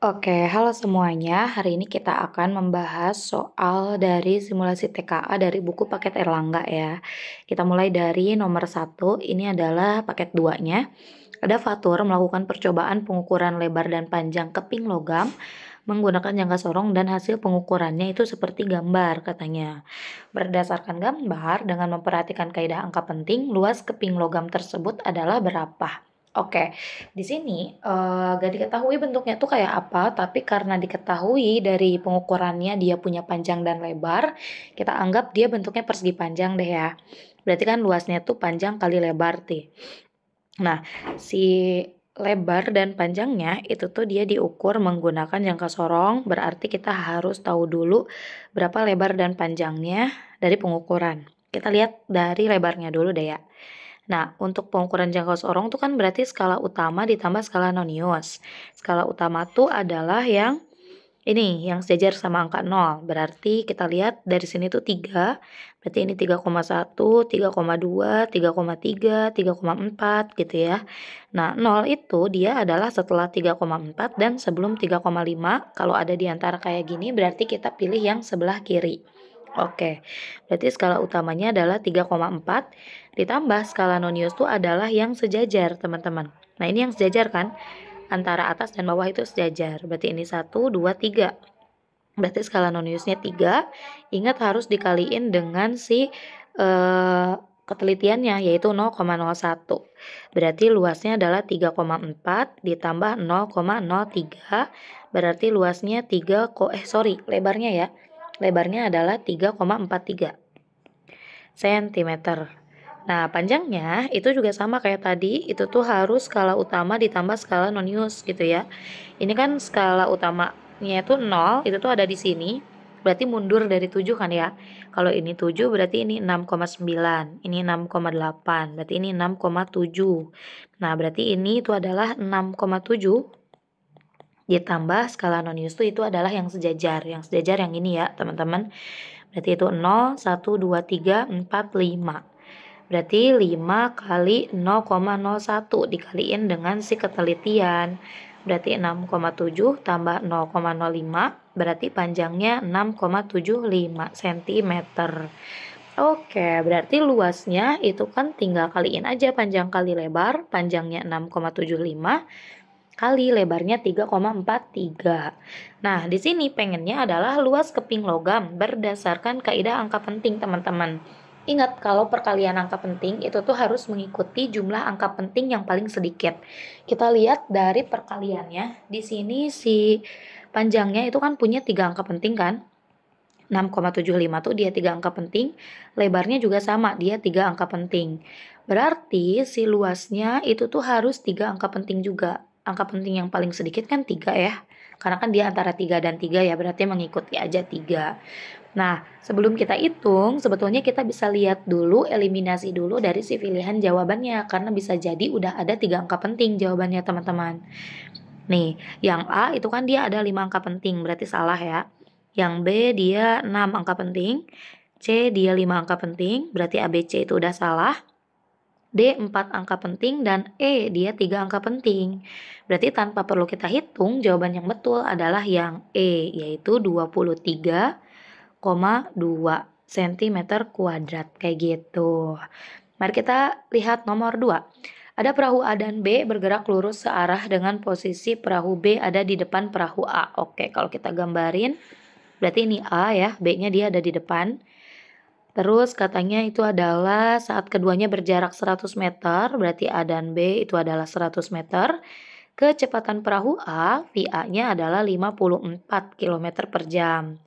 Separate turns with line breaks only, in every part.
Oke, halo semuanya. Hari ini kita akan membahas soal dari simulasi TKA dari buku paket Erlangga ya. Kita mulai dari nomor 1, ini adalah paket 2-nya. Ada Fatur melakukan percobaan pengukuran lebar dan panjang keping logam menggunakan jangka sorong dan hasil pengukurannya itu seperti gambar katanya. Berdasarkan gambar, dengan memperhatikan kaidah angka penting, luas keping logam tersebut adalah berapa? Oke, di sini gak diketahui bentuknya tuh kayak apa, tapi karena diketahui dari pengukurannya dia punya panjang dan lebar, kita anggap dia bentuknya persegi panjang deh ya. Berarti kan luasnya tuh panjang kali lebar tuh. Nah, si lebar dan panjangnya itu tuh dia diukur menggunakan jangka sorong, berarti kita harus tahu dulu berapa lebar dan panjangnya dari pengukuran. Kita lihat dari lebarnya dulu deh ya. Nah, untuk pengukuran jangka sorong tuh kan berarti skala utama ditambah skala nonius. Skala utama tuh adalah yang ini yang sejajar sama angka 0. Berarti kita lihat dari sini tuh 3. Berarti ini 3,1, 3,2, 3,3, 3,4 gitu ya. Nah, 0 itu dia adalah setelah 3,4 dan sebelum 3,5. Kalau ada di antara kayak gini berarti kita pilih yang sebelah kiri. Oke, berarti skala utamanya adalah 3,4 ditambah skala nonius itu adalah yang sejajar, teman-teman. Nah, ini yang sejajar kan? Antara atas dan bawah itu sejajar. Berarti ini 1, 2, 3. Berarti skala noniusnya 3. Ingat harus dikaliin dengan si ketelitiannya yaitu 0,01. Berarti luasnya adalah 3,4 ditambah 0,03. Berarti luasnya lebarnya ya. Lebarnya adalah 3,43 cm. Nah, panjangnya itu juga sama kayak tadi, itu tuh harus skala utama ditambah skala nonius gitu ya. Ini kan skala utamanya itu 0, itu tuh ada di sini. Berarti mundur dari 7 kan ya. Kalau ini 7 berarti ini 6,9, ini 6,8, berarti ini 6,7. Nah, berarti ini itu adalah 6,7 ditambah skala nonius itu adalah yang sejajar. Yang sejajar yang ini ya, teman-teman. Berarti itu 0, 1, 2, 3, 4, 5. Berarti 5 kali 0,01 dikaliin dengan si ketelitian. Berarti 6,7 tambah 0,05 berarti panjangnya 6,75 cm. Oke, berarti luasnya itu kan tinggal kaliin aja panjang kali lebar. Panjangnya 6,75 kali lebarnya 3,43. Nah, di sini pengennya adalah luas keping logam berdasarkan kaidah angka penting, teman-teman. Ingat, kalau perkalian angka penting itu tuh harus mengikuti jumlah angka penting yang paling sedikit. Kita lihat dari perkaliannya, di sini si panjangnya itu kan punya 3 angka penting kan? 6,75 tuh dia 3 angka penting, lebarnya juga sama, dia 3 angka penting. Berarti si luasnya itu tuh harus 3 angka penting juga. Angka penting yang paling sedikit kan 3 ya. Karena kan dia antara 3 dan 3 ya, berarti mengikuti aja 3. Nah, sebelum kita hitung, sebetulnya kita bisa lihat dulu, eliminasi dulu dari si pilihan jawabannya. Karena bisa jadi udah ada 3 angka penting jawabannya teman-teman. Nih, yang A itu kan dia ada 5 angka penting, berarti salah ya. Yang B dia 6 angka penting, C dia 5 angka penting, berarti A, B, C itu udah salah. D 4 angka penting dan E dia 3 angka penting. Berarti tanpa perlu kita hitung, jawaban yang betul adalah yang E, yaitu 23,2 cm kuadrat kayak gitu. Mari kita lihat nomor 2. Ada perahu A dan B bergerak lurus searah dengan posisi perahu B ada di depan perahu A. Oke, kalau kita gambarin, berarti ini A ya, B-nya dia ada di depan. Terus katanya itu adalah saat keduanya berjarak 100 meter, berarti A dan B itu adalah 100 meter. Kecepatan perahu A, VA-nya adalah 54 km per jam.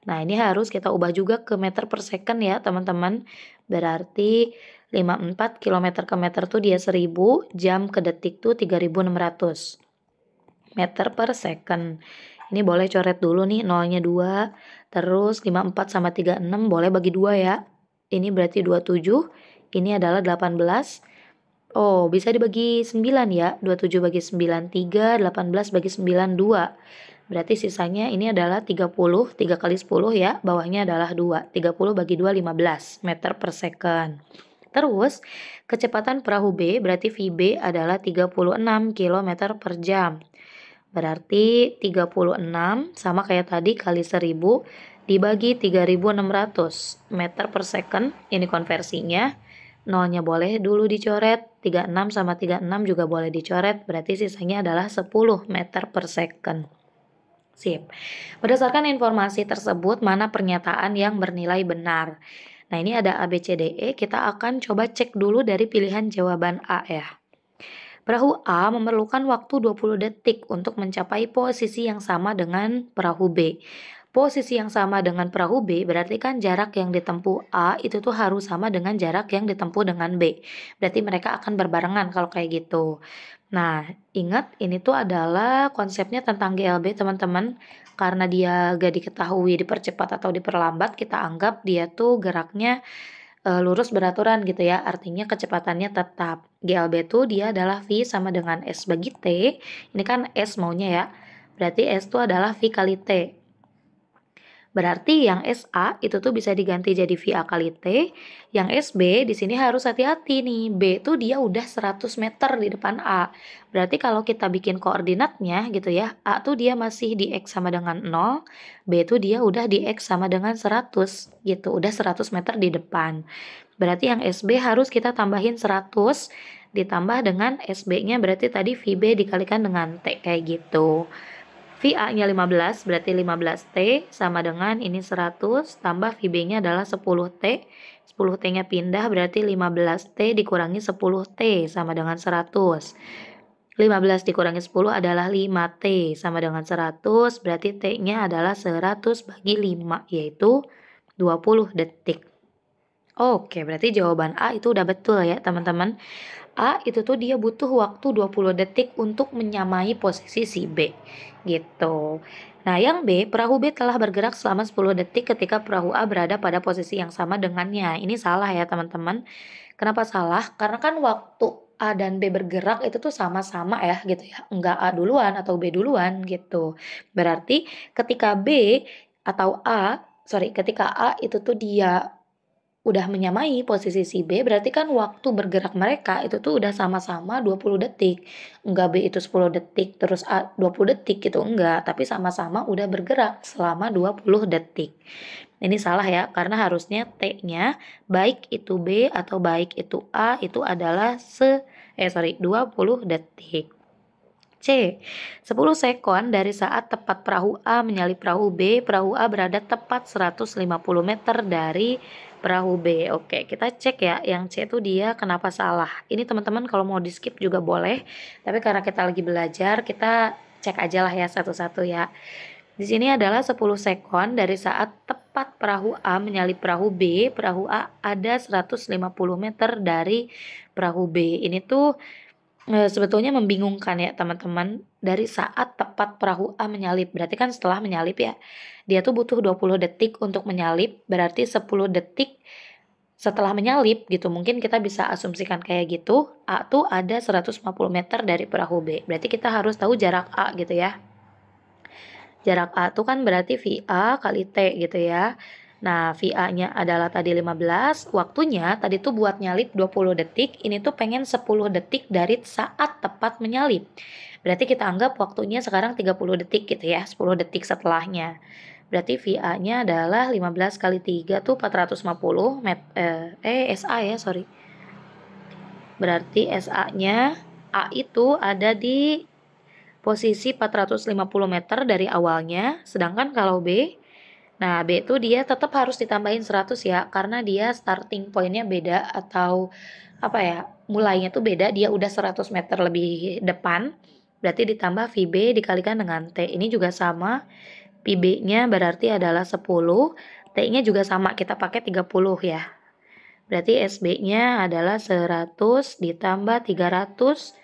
Nah, ini harus kita ubah juga ke meter per second ya, teman-teman. Berarti 54 km ke meter tuh dia 1000, jam ke detik tuh 3600 meter per second. Ini boleh coret dulu nih, nolnya 2, terus 54 sama 36 boleh bagi 2 ya. Ini berarti 27, ini adalah 18. Oh, bisa dibagi 9 ya, 27 bagi 9, 3, 18 bagi 9, 2. Berarti sisanya ini adalah 30, 3 kali 10 ya, bawahnya adalah 2. 30 bagi 2, 15 meter per second. Terus, kecepatan perahu B berarti VB adalah 36 km per jam. Berarti 36 sama kayak tadi kali 1000 dibagi 3600 meter per second. Ini konversinya. Nolnya boleh dulu dicoret. 36 sama 36 juga boleh dicoret. Berarti sisanya adalah 10 meter per second. Sip. Berdasarkan informasi tersebut, mana pernyataan yang bernilai benar? Nah, ini ada A, B, C, D, E. Kita akan coba cek dulu dari pilihan jawaban A ya. Perahu A memerlukan waktu 20 detik untuk mencapai posisi yang sama dengan perahu B. Posisi yang sama dengan perahu B berarti kan jarak yang ditempuh A itu tuh harus sama dengan jarak yang ditempuh dengan B. Berarti mereka akan berbarengan kalau kayak gitu. Nah, ingat ini tuh adalah konsepnya tentang GLB teman-teman. Karena dia gak diketahui dipercepat atau diperlambat, kita anggap dia tuh geraknya lurus beraturan gitu ya. Artinya kecepatannya tetap. GLB tuh dia adalah V sama dengan S bagi T. Ini kan S maunya ya. Berarti S tuh adalah V kali T. Berarti yang SA itu tuh bisa diganti jadi VA kali T. Yang SB di sini harus hati-hati nih. B tuh dia udah 100 meter di depan A. Berarti kalau kita bikin koordinatnya gitu ya. A tuh dia masih di X sama dengan 0. B tuh dia udah di X sama dengan 100 gitu. Udah 100 meter di depan. Berarti yang SB harus kita tambahin 100 ditambah dengan SB-nya berarti tadi VB dikalikan dengan T kayak gitu. VA-nya 15 berarti 15T sama dengan ini 100 tambah VB-nya adalah 10T. 10T-nya pindah berarti 15T dikurangi 10T sama dengan 100. 15 dikurangi 10 adalah 5T sama dengan 100. Berarti T-nya adalah 100 bagi 5 yaitu 20 detik. Oke, berarti jawaban A itu udah betul ya teman-teman. A itu tuh dia butuh waktu 20 detik untuk menyamai posisi si B gitu. Nah yang B, perahu B telah bergerak selama 10 detik ketika perahu A berada pada posisi yang sama dengannya. Ini salah ya teman-teman. Kenapa salah? Karena kan waktu A dan B bergerak itu tuh sama-sama ya gitu ya. Enggak A duluan atau B duluan gitu. Berarti ketika B atau A, ketika A itu tuh dia udah menyamai posisi si B, berarti kan waktu bergerak mereka itu tuh udah sama-sama 20 detik. Enggak B itu 10 detik, terus A 20 detik gitu, enggak. Tapi sama-sama udah bergerak selama 20 detik. Ini salah ya, karena harusnya T-nya baik itu B atau baik itu A itu adalah 20 detik. C. 10 sekon dari saat tepat perahu A menyalip perahu B, perahu A berada tepat 150 meter dari perahu B. Oke, kita cek ya, yang C itu dia kenapa salah. Ini teman-teman kalau mau di skip juga boleh, tapi karena kita lagi belajar, kita cek aja lah ya satu-satu ya. Di sini adalah 10 sekon dari saat tepat perahu A menyalip perahu B, perahu A ada 150 meter dari perahu B. Ini tuh sebetulnya membingungkan ya teman-teman, dari saat tepat perahu A menyalip, berarti kan setelah menyalip ya, dia tuh butuh 20 detik untuk menyalip, berarti 10 detik setelah menyalip gitu, mungkin kita bisa asumsikan kayak gitu, A tuh ada 150 meter dari perahu B, berarti kita harus tahu jarak A gitu ya. Jarak A tuh kan berarti VA kali T gitu ya. Nah, VA-nya adalah tadi 15, waktunya tadi tuh buat nyalip 20 detik, ini tuh pengen 10 detik dari saat tepat menyalip. Berarti kita anggap waktunya sekarang 30 detik gitu ya, 10 detik setelahnya. Berarti VA-nya adalah 15 kali 3 tuh 450 SA ya, sorry. Berarti SA-nya A itu ada di posisi 450 meter dari awalnya, sedangkan kalau B, nah, B itu dia tetap harus ditambahin 100 ya, karena dia starting pointnya beda atau apa ya, mulainya tuh beda, dia udah 100 meter lebih depan, berarti ditambah VB dikalikan dengan T. Ini juga sama, VB-nya berarti adalah 10, T-nya juga sama, kita pakai 30 ya. Berarti SB-nya adalah 100 ditambah 300,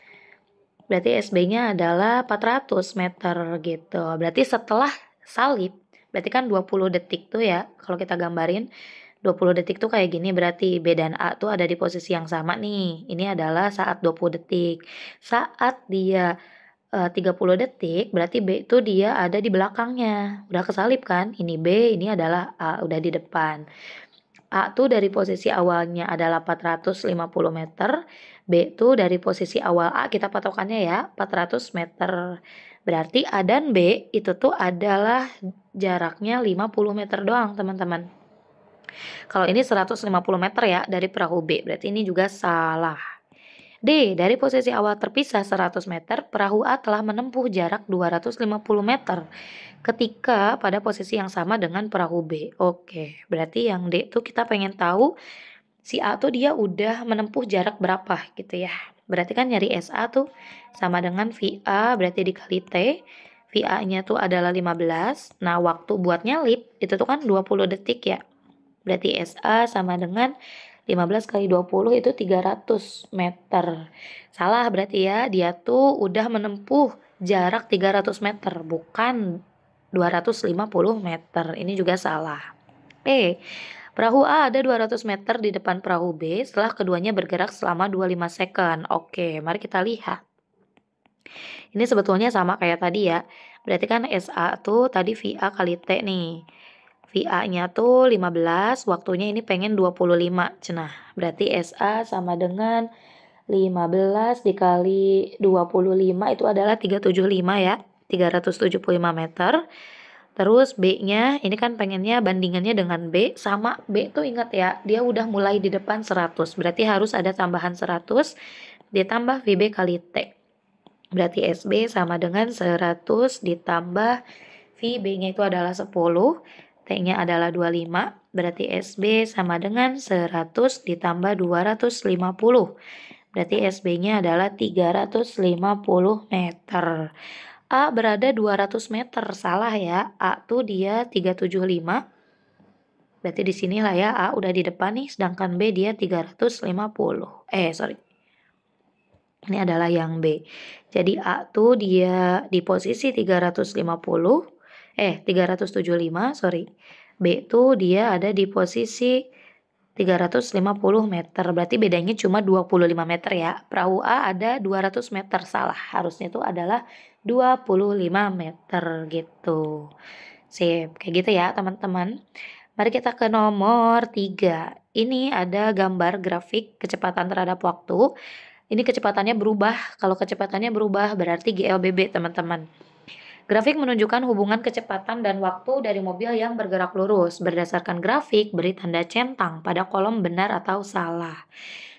berarti SB-nya adalah 400 meter gitu. Berarti setelah salib, berarti kan 20 detik tuh ya, kalau kita gambarin 20 detik tuh kayak gini, berarti B dan A tuh ada di posisi yang sama nih. Ini adalah saat 20 detik. Saat dia 30 detik, berarti B itu dia ada di belakangnya. Udah kesalip kan? Ini B, ini adalah A, udah di depan. A tuh dari posisi awalnya adalah 450 meter, B tuh dari posisi awal A kita patokannya ya 400 meter. Berarti A dan B itu tuh adalah jaraknya 50 meter doang, teman-teman. Kalau ini 150 meter ya dari perahu B, berarti ini juga salah. D. Dari posisi awal terpisah 100 meter, perahu A telah menempuh jarak 250 meter ketika pada posisi yang sama dengan perahu B. Oke, berarti yang D itu kita pengen tahu si A tuh dia udah menempuh jarak berapa gitu ya. Berarti kan nyari SA tuh sama dengan VA berarti dikali T. VA-nya tuh adalah 15. Nah, waktu buat nyalip itu tuh kan 20 detik ya. Berarti SA sama dengan 15 kali 20 itu 300 meter. Salah berarti ya, dia tuh udah menempuh jarak 300 meter, bukan 250 meter. Ini juga salah. Perahu A ada 200 meter di depan perahu B setelah keduanya bergerak selama 25 second. Oke, mari kita lihat. Ini sebetulnya sama kayak tadi ya. Berarti kan SA tuh tadi VA kali T nih. VA-nya tuh 15, waktunya ini pengen 25. Cenah, berarti SA sama dengan 15 dikali 25 itu adalah 375 ya. 375 meter. Terus B-nya ini kan pengennya bandingannya dengan B, sama B tuh ingat ya, dia udah mulai di depan 100. Berarti harus ada tambahan 100 ditambah VB kali T. Berarti SB sama dengan 100 ditambah VB-nya itu adalah 10. T-nya adalah 25, berarti SB sama dengan 100 ditambah 250. Berarti SB-nya adalah 350 meter. A berada 200 meter, salah ya. A tuh dia 375. Berarti di sinilah ya A udah di depan nih, sedangkan B dia 350. Sorry. Ini adalah yang B. Jadi A tuh dia di posisi 375, sorry. B tuh dia ada di posisi 350 meter. Berarti bedanya cuma 25 meter ya. Perahu A ada 200 meter, salah. Harusnya itu adalah 25 meter gitu. Sip, kayak gitu ya teman-teman. Mari kita ke nomor 3. Ini ada gambar grafik kecepatan terhadap waktu. Ini kecepatannya berubah. Kalau kecepatannya berubah berarti GLBB teman-teman. Grafik menunjukkan hubungan kecepatan dan waktu dari mobil yang bergerak lurus. Berdasarkan grafik, beri tanda centang pada kolom benar atau salah.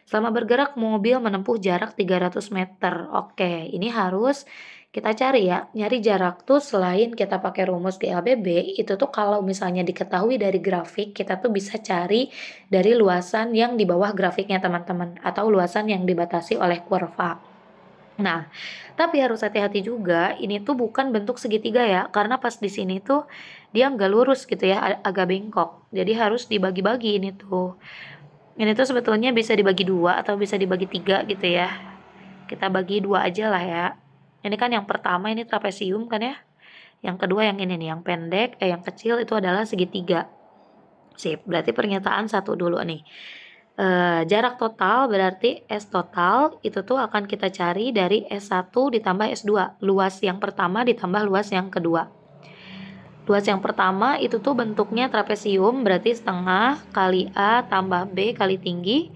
Selama bergerak, mobil menempuh jarak 300 meter. Oke, ini harus kita cari ya. Nyari jarak tuh selain kita pakai rumus GLBB, itu tuh kalau misalnya diketahui dari grafik, kita tuh bisa cari dari luasan yang di bawah grafiknya teman-teman. Atau luasan yang dibatasi oleh kurva. Nah, tapi harus hati-hati juga, ini tuh bukan bentuk segitiga ya, karena pas di sini tuh dia nggak lurus gitu ya, agak bengkok. Jadi harus dibagi-bagi ini tuh. Ini tuh sebetulnya bisa dibagi 2 atau bisa dibagi 3 gitu ya. Kita bagi 2 aja lah ya. Ini kan yang pertama ini trapesium kan ya. Yang kedua yang ini nih, yang pendek, yang kecil itu adalah segitiga. Sip, berarti pernyataan 1 dulu nih. Jarak total berarti S total itu tuh akan kita cari dari S1 ditambah S2. Luas yang pertama ditambah luas yang kedua. Luas yang pertama itu tuh bentuknya trapesium, berarti setengah kali A tambah B kali tinggi.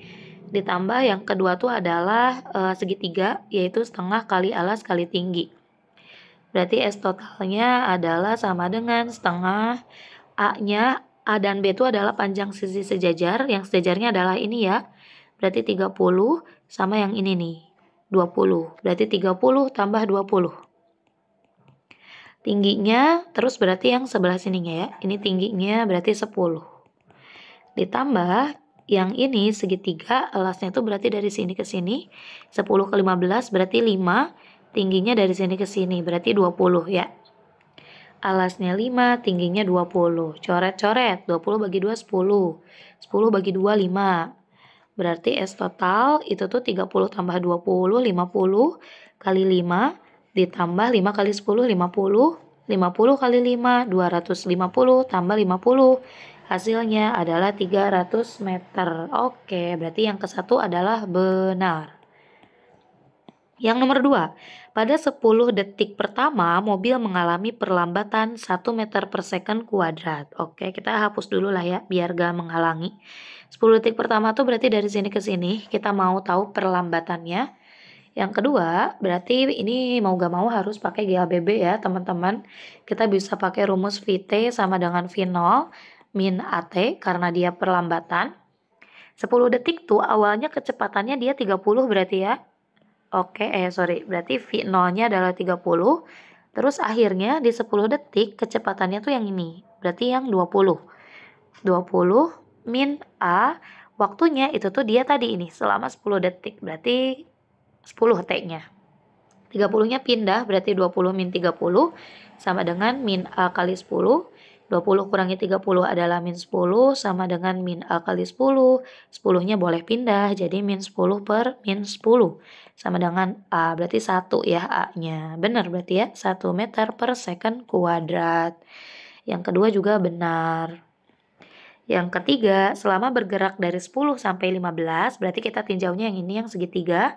Ditambah yang kedua tuh adalah segitiga, yaitu setengah kali alas kali tinggi. Berarti S totalnya adalah sama dengan setengah A-nya. A dan B itu adalah panjang sisi sejajar, yang sejajarnya adalah ini ya. Berarti 30 sama yang ini nih, 20. Berarti 30 tambah 20. Tingginya terus berarti yang sebelah sininya ya. Ini tingginya berarti 10. Ditambah yang ini segitiga, alasnya itu berarti dari sini ke sini. 10 ke 15 berarti 5. Tingginya dari sini ke sini berarti 20 ya. Alasnya 5, tingginya 20. Coret-coret, 20 bagi 2, 10. 10 bagi 2, 5. Berarti S total itu tuh 30 tambah 20, 50 kali 5. Ditambah 5 kali 10, 50. 50 kali 5, 250 tambah 50. Hasilnya adalah 300 meter. Oke, berarti yang ke-1 adalah benar. Yang nomor 2, pada 10 detik pertama mobil mengalami perlambatan 1 meter per second kuadrat. Oke, kita hapus dulu lah ya biar gak menghalangi. 10 detik pertama tuh berarti dari sini ke sini, kita mau tahu perlambatannya. Yang kedua, berarti ini mau gak mau harus pakai GLBB ya teman-teman. Kita bisa pakai rumus VT sama dengan V0 min AT karena dia perlambatan. 10 detik tuh awalnya kecepatannya dia 30 berarti ya. Oke, berarti V0-nya adalah 30. Terus akhirnya di 10 detik kecepatannya tuh yang ini. Berarti yang 20. 20 min A, waktunya itu tuh dia tadi ini selama 10 detik. Berarti 10 T-nya. 30-nya pindah berarti 20 min 30 sama dengan min A kali 10. 20 kurangi 30 adalah min 10 sama dengan min A kali 10. 10-nya boleh pindah jadi min 10 per min 10 sama dengan A. Berarti 1 ya A-nya. Benar berarti ya 1 meter per second kuadrat. Yang kedua juga benar. Yang ketiga, selama bergerak dari 10 sampai 15, berarti kita tinjaunya yang ini yang segitiga.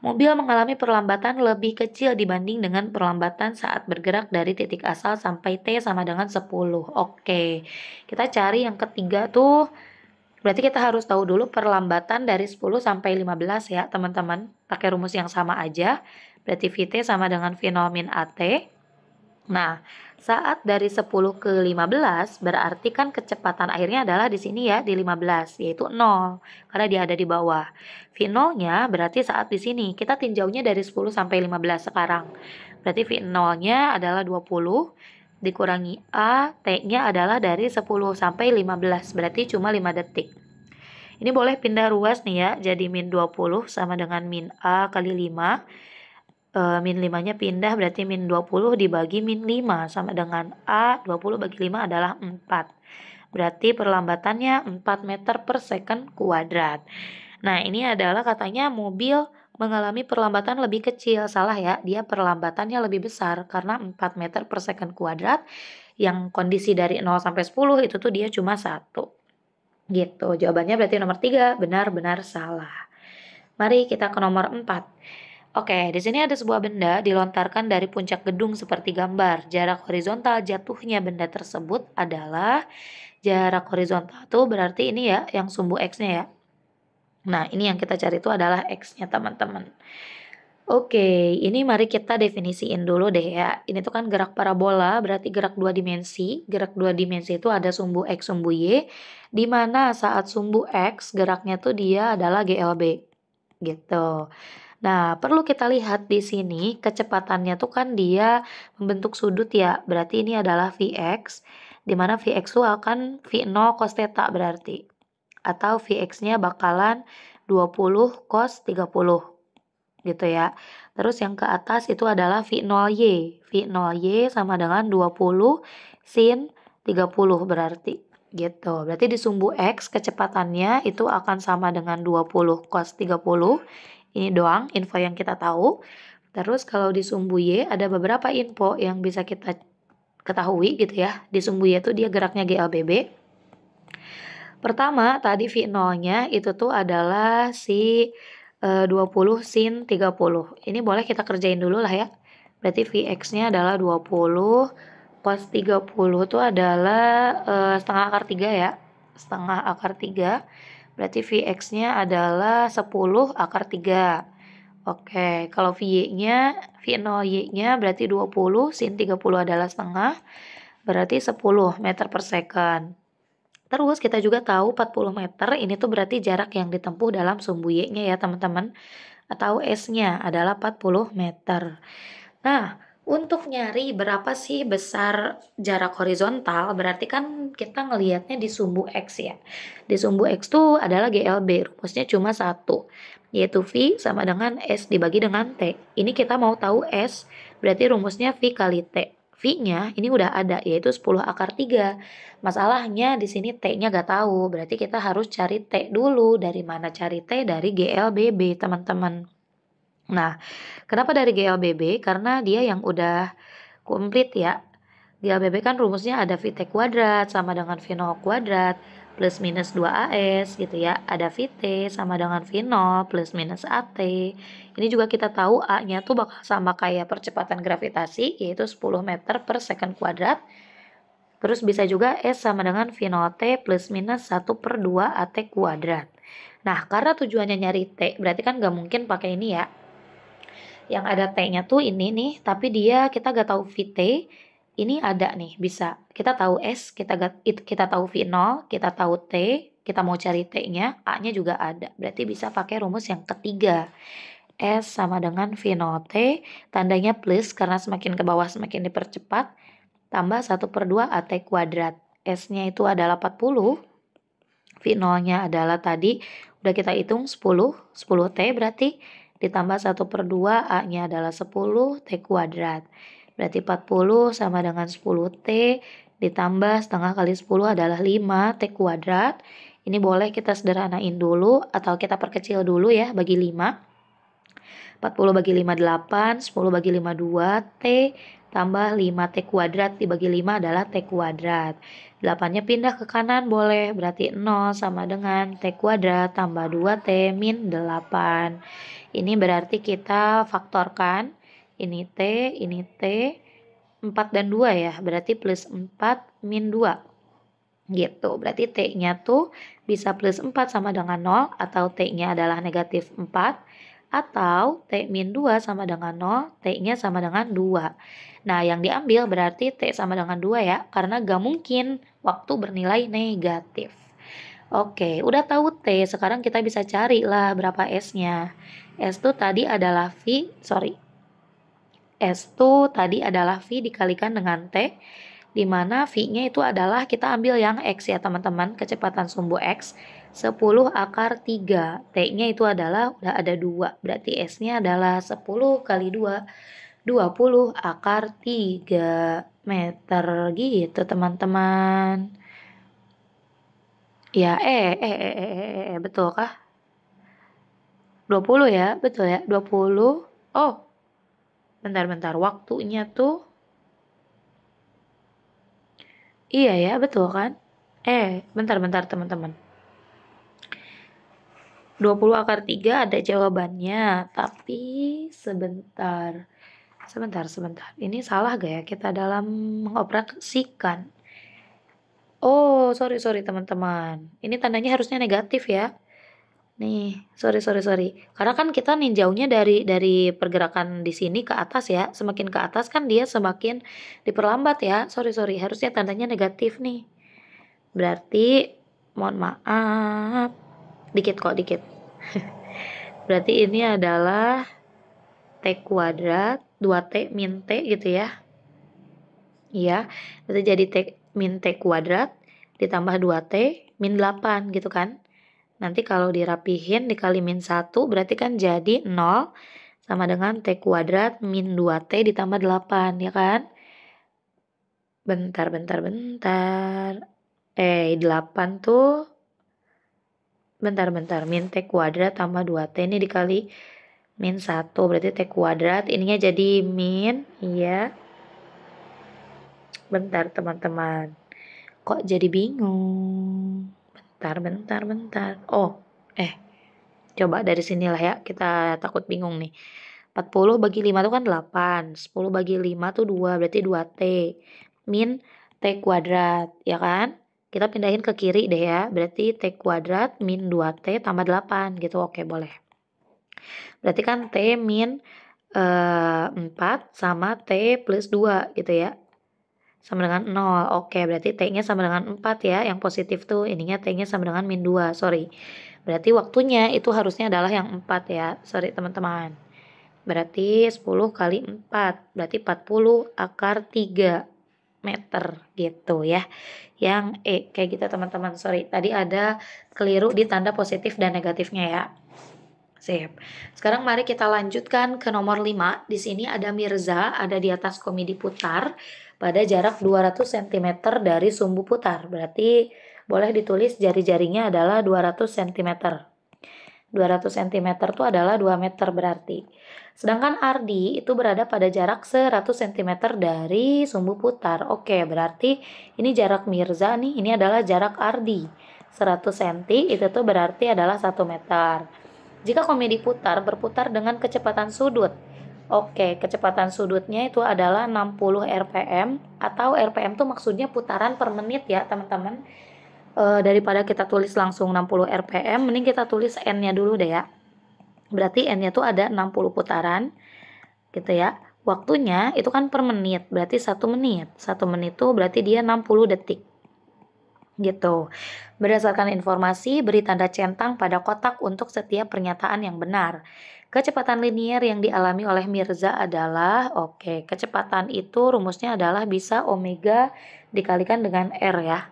Mobil mengalami perlambatan lebih kecil dibanding dengan perlambatan saat bergerak dari titik asal sampai T sama dengan 10. Oke, kita cari yang ketiga tuh. Berarti kita harus tahu dulu perlambatan dari 10 sampai 15 ya teman-teman. Pakai rumus yang sama aja. Berarti VT sama dengan V0 min AT. Nah, saat dari 10 ke 15 berarti kan kecepatan akhirnya adalah di sini ya, di 15, yaitu 0, karena dia ada di bawah. V0-nya berarti saat di sini, kita tinjaunya dari 10 sampai 15 sekarang. Berarti V0-nya adalah 20, dikurangi A, T-nya adalah dari 10 sampai 15, berarti cuma 5 detik. Ini boleh pindah ruas nih ya, jadi min 20 sama dengan min A kali 5. Min 5-nya pindah berarti min 20 dibagi min 5 sama dengan A 20 bagi 5 adalah 4. Berarti perlambatannya 4 meter per second kuadrat. Nah ini adalah katanya mobil mengalami perlambatan lebih kecil. Salah ya, dia perlambatannya lebih besar karena 4 meter per second kuadrat. Yang kondisi dari 0 sampai 10 itu tuh dia cuma 1. Gitu, jawabannya berarti nomor 3 benar-benar salah. Mari kita ke nomor 4. Oke, di sini ada sebuah benda dilontarkan dari puncak gedung seperti gambar. Jarak horizontal jatuhnya benda tersebut adalah jarak horizontal tuh berarti ini ya yang sumbu X-nya ya. Nah, ini yang kita cari itu adalah X-nya teman-teman. Oke, ini mari kita definisiin dulu deh ya. Ini tuh kan gerak parabola, berarti gerak 2 dimensi. Gerak 2 dimensi itu ada sumbu X, sumbu Y, di mana saat sumbu X geraknya tuh dia adalah GLB. Gitu. Nah, perlu kita lihat di sini kecepatannya tuh kan dia membentuk sudut ya. Berarti ini adalah Vx, di mana Vx tuh akan V0 cos theta berarti. Atau Vx-nya bakalan 20 cos 30 gitu ya. Terus yang ke atas itu adalah V0y. V0y sama dengan 20 sin 30 berarti. Gitu. Berarti di sumbu X kecepatannya itu akan sama dengan 20 cos 30. Ini doang info yang kita tahu. Terus kalau di sumbu Y ada beberapa info yang bisa kita ketahui gitu ya. Di sumbu Y itu dia geraknya GLBB. Pertama tadi V0-nya itu tuh adalah si 20 sin 30. Ini boleh kita kerjain dulu lah ya. Berarti Vx-nya adalah 20 cos 30 itu adalah setengah akar 3 ya. Setengah akar 3. Berarti Vx-nya adalah 10 akar 3. Oke, kalau V0-nya berarti 20 sin 30 adalah setengah. Berarti 10 meter per second. Terus kita juga tahu 40 meter ini tuh berarti jarak yang ditempuh dalam sumbu Y-nya ya teman-teman. Atau S-nya adalah 40 meter. Nah, untuk nyari berapa sih besar jarak horizontal, berarti kan kita ngelihatnya di sumbu X ya. Di sumbu X tuh adalah GLB, rumusnya cuma satu, yaitu V sama dengan S dibagi dengan T. Ini kita mau tahu S, berarti rumusnya V kali T. V-nya ini udah ada, yaitu 10 akar 3. Masalahnya di sini T-nya gak tahu, berarti kita harus cari T dulu. Dari mana cari T? Dari GLBB, teman-teman. Nah, kenapa dari GLBB? Karena dia yang udah komplit ya. GLBB kan rumusnya ada VT kuadrat sama dengan V0 kuadrat plus minus 2AS gitu ya. Ada VT sama dengan V0 plus minus AT. Ini juga kita tahu A-nya tuh bakal sama kayak percepatan gravitasi yaitu 10 meter per second kuadrat. Terus bisa juga S sama dengan V0T plus minus 1 per 2 AT kuadrat. Nah, karena tujuannya nyari T, berarti kan gak mungkin pakai ini ya. Yang ada T-nya tuh ini nih, tapi dia kita gak tahu VT, ini ada nih, bisa. Kita tahu S, kita tahu V0, kita tahu T, kita mau cari T-nya, A-nya juga ada. Berarti bisa pakai rumus yang ketiga. S sama dengan V0T, tandanya plus karena semakin ke bawah semakin dipercepat, tambah 1/2 AT kuadrat. S-nya itu adalah 40, V0-nya adalah tadi, udah kita hitung 10T berarti, ditambah 1/2, A-nya adalah 10, T kuadrat. Berarti 40 sama dengan 10T, ditambah setengah kali 10 adalah 5, T kuadrat. Ini boleh kita sederhanain dulu, atau kita perkecil dulu ya, bagi 5. 40 bagi 5, 8, 10 bagi 5, 2, T, tambah 5T kuadrat dibagi 5 adalah T kuadrat. 8-nya pindah ke kanan boleh, berarti 0 sama dengan T kuadrat tambah 2T min 8. Ini berarti kita faktorkan, ini T, 4 dan 2 ya, berarti plus 4 min 2. Gitu, berarti T-nya tuh bisa plus 4 sama dengan 0, atau T-nya adalah negatif 4, atau T min 2 sama dengan 0, T-nya sama dengan 2. Nah, yang diambil berarti T sama dengan 2 ya, karena gak mungkin waktu bernilai negatif. Oke, udah tahu T, sekarang kita bisa cari lah berapa S-nya. S tuh tadi adalah S tuh tadi adalah V dikalikan dengan T, di mana V-nya itu adalah kita ambil yang X ya teman-teman, kecepatan sumbu X 10 akar 3. T-nya itu adalah udah ada 2, berarti S-nya adalah 10 kali 2, 20 akar 3 meter gitu teman-teman. Ya, betul kah? 20 ya, betul ya, 20. Oh, bentar, waktunya tuh, iya ya, betul kan? Bentar teman-teman. 20 akar 3 ada jawabannya, tapi sebentar. Ini salah gak ya kita dalam mengoperasikan? Oh, sorry teman-teman. Ini tandanya harusnya negatif ya. Nih, sorry. Karena kan kita ninjaunya dari pergerakan di sini ke atas ya. Semakin ke atas kan dia semakin diperlambat ya. Sorry. Harusnya tandanya negatif nih. Berarti, mohon maaf. Dikit. Berarti ini adalah T kuadrat, 2T min T gitu ya. Iya, berarti jadi T min T kuadrat ditambah 2T min 8 gitu kan. Nanti kalau dirapihin dikali min 1 berarti kan jadi 0 sama dengan T kuadrat min 2T ditambah 8 ya kan. Bentar. 8 tuh, bentar, min T kuadrat tambah 2T ini dikali min 1 berarti T kuadrat, ininya jadi min, iya. Bentar teman-teman, kok jadi bingung. Bentar. Oh, coba dari sinilah ya, kita takut bingung nih. 40 bagi 5 itu kan 8, 10 bagi 5 tuh 2, berarti 2T min T kuadrat, ya kan? Kita pindahin ke kiri deh ya, berarti T kuadrat min 2T tambah 8 gitu, oke boleh. Berarti kan T min 4 sama T plus 2 gitu ya. Sama dengan 0, oke berarti T-nya sama dengan 4 ya, yang positif tuh, ininya T-nya sama dengan min 2, sorry. Berarti waktunya itu harusnya adalah yang 4 ya, sorry teman-teman. Berarti 10 kali 4, berarti 40 akar 3 meter gitu ya. Yang kayak gitu teman-teman, sorry. Tadi ada keliru di tanda positif dan negatifnya ya. Sip. Sekarang mari kita lanjutkan ke nomor 5. Di sini ada Mirza, ada di atas komedi putar pada jarak 200 cm dari sumbu putar. Berarti boleh ditulis jari-jarinya adalah 200 cm. 200 cm itu adalah 2 meter berarti. Sedangkan Ardi itu berada pada jarak 100 cm dari sumbu putar. Oke, berarti ini jarak Mirza nih, ini adalah jarak Ardi. 100 cm itu tuh berarti adalah 1 meter. Jika komedi putar berputar dengan kecepatan sudut. Oke, kecepatan sudutnya itu adalah 60 rpm, atau rpm itu maksudnya putaran per menit ya teman-teman. Daripada kita tulis langsung 60 rpm, mending kita tulis n-nya dulu deh ya. Berarti n-nya tuh ada 60 putaran. gitu ya. Waktunya itu kan per menit, berarti 1 menit. 1 menit itu berarti dia 60 detik. Gitu. Berdasarkan informasi, beri tanda centang pada kotak untuk setiap pernyataan yang benar. Kecepatan linier yang dialami oleh Mirza adalah, oke, kecepatan itu rumusnya adalah bisa omega dikalikan dengan R ya.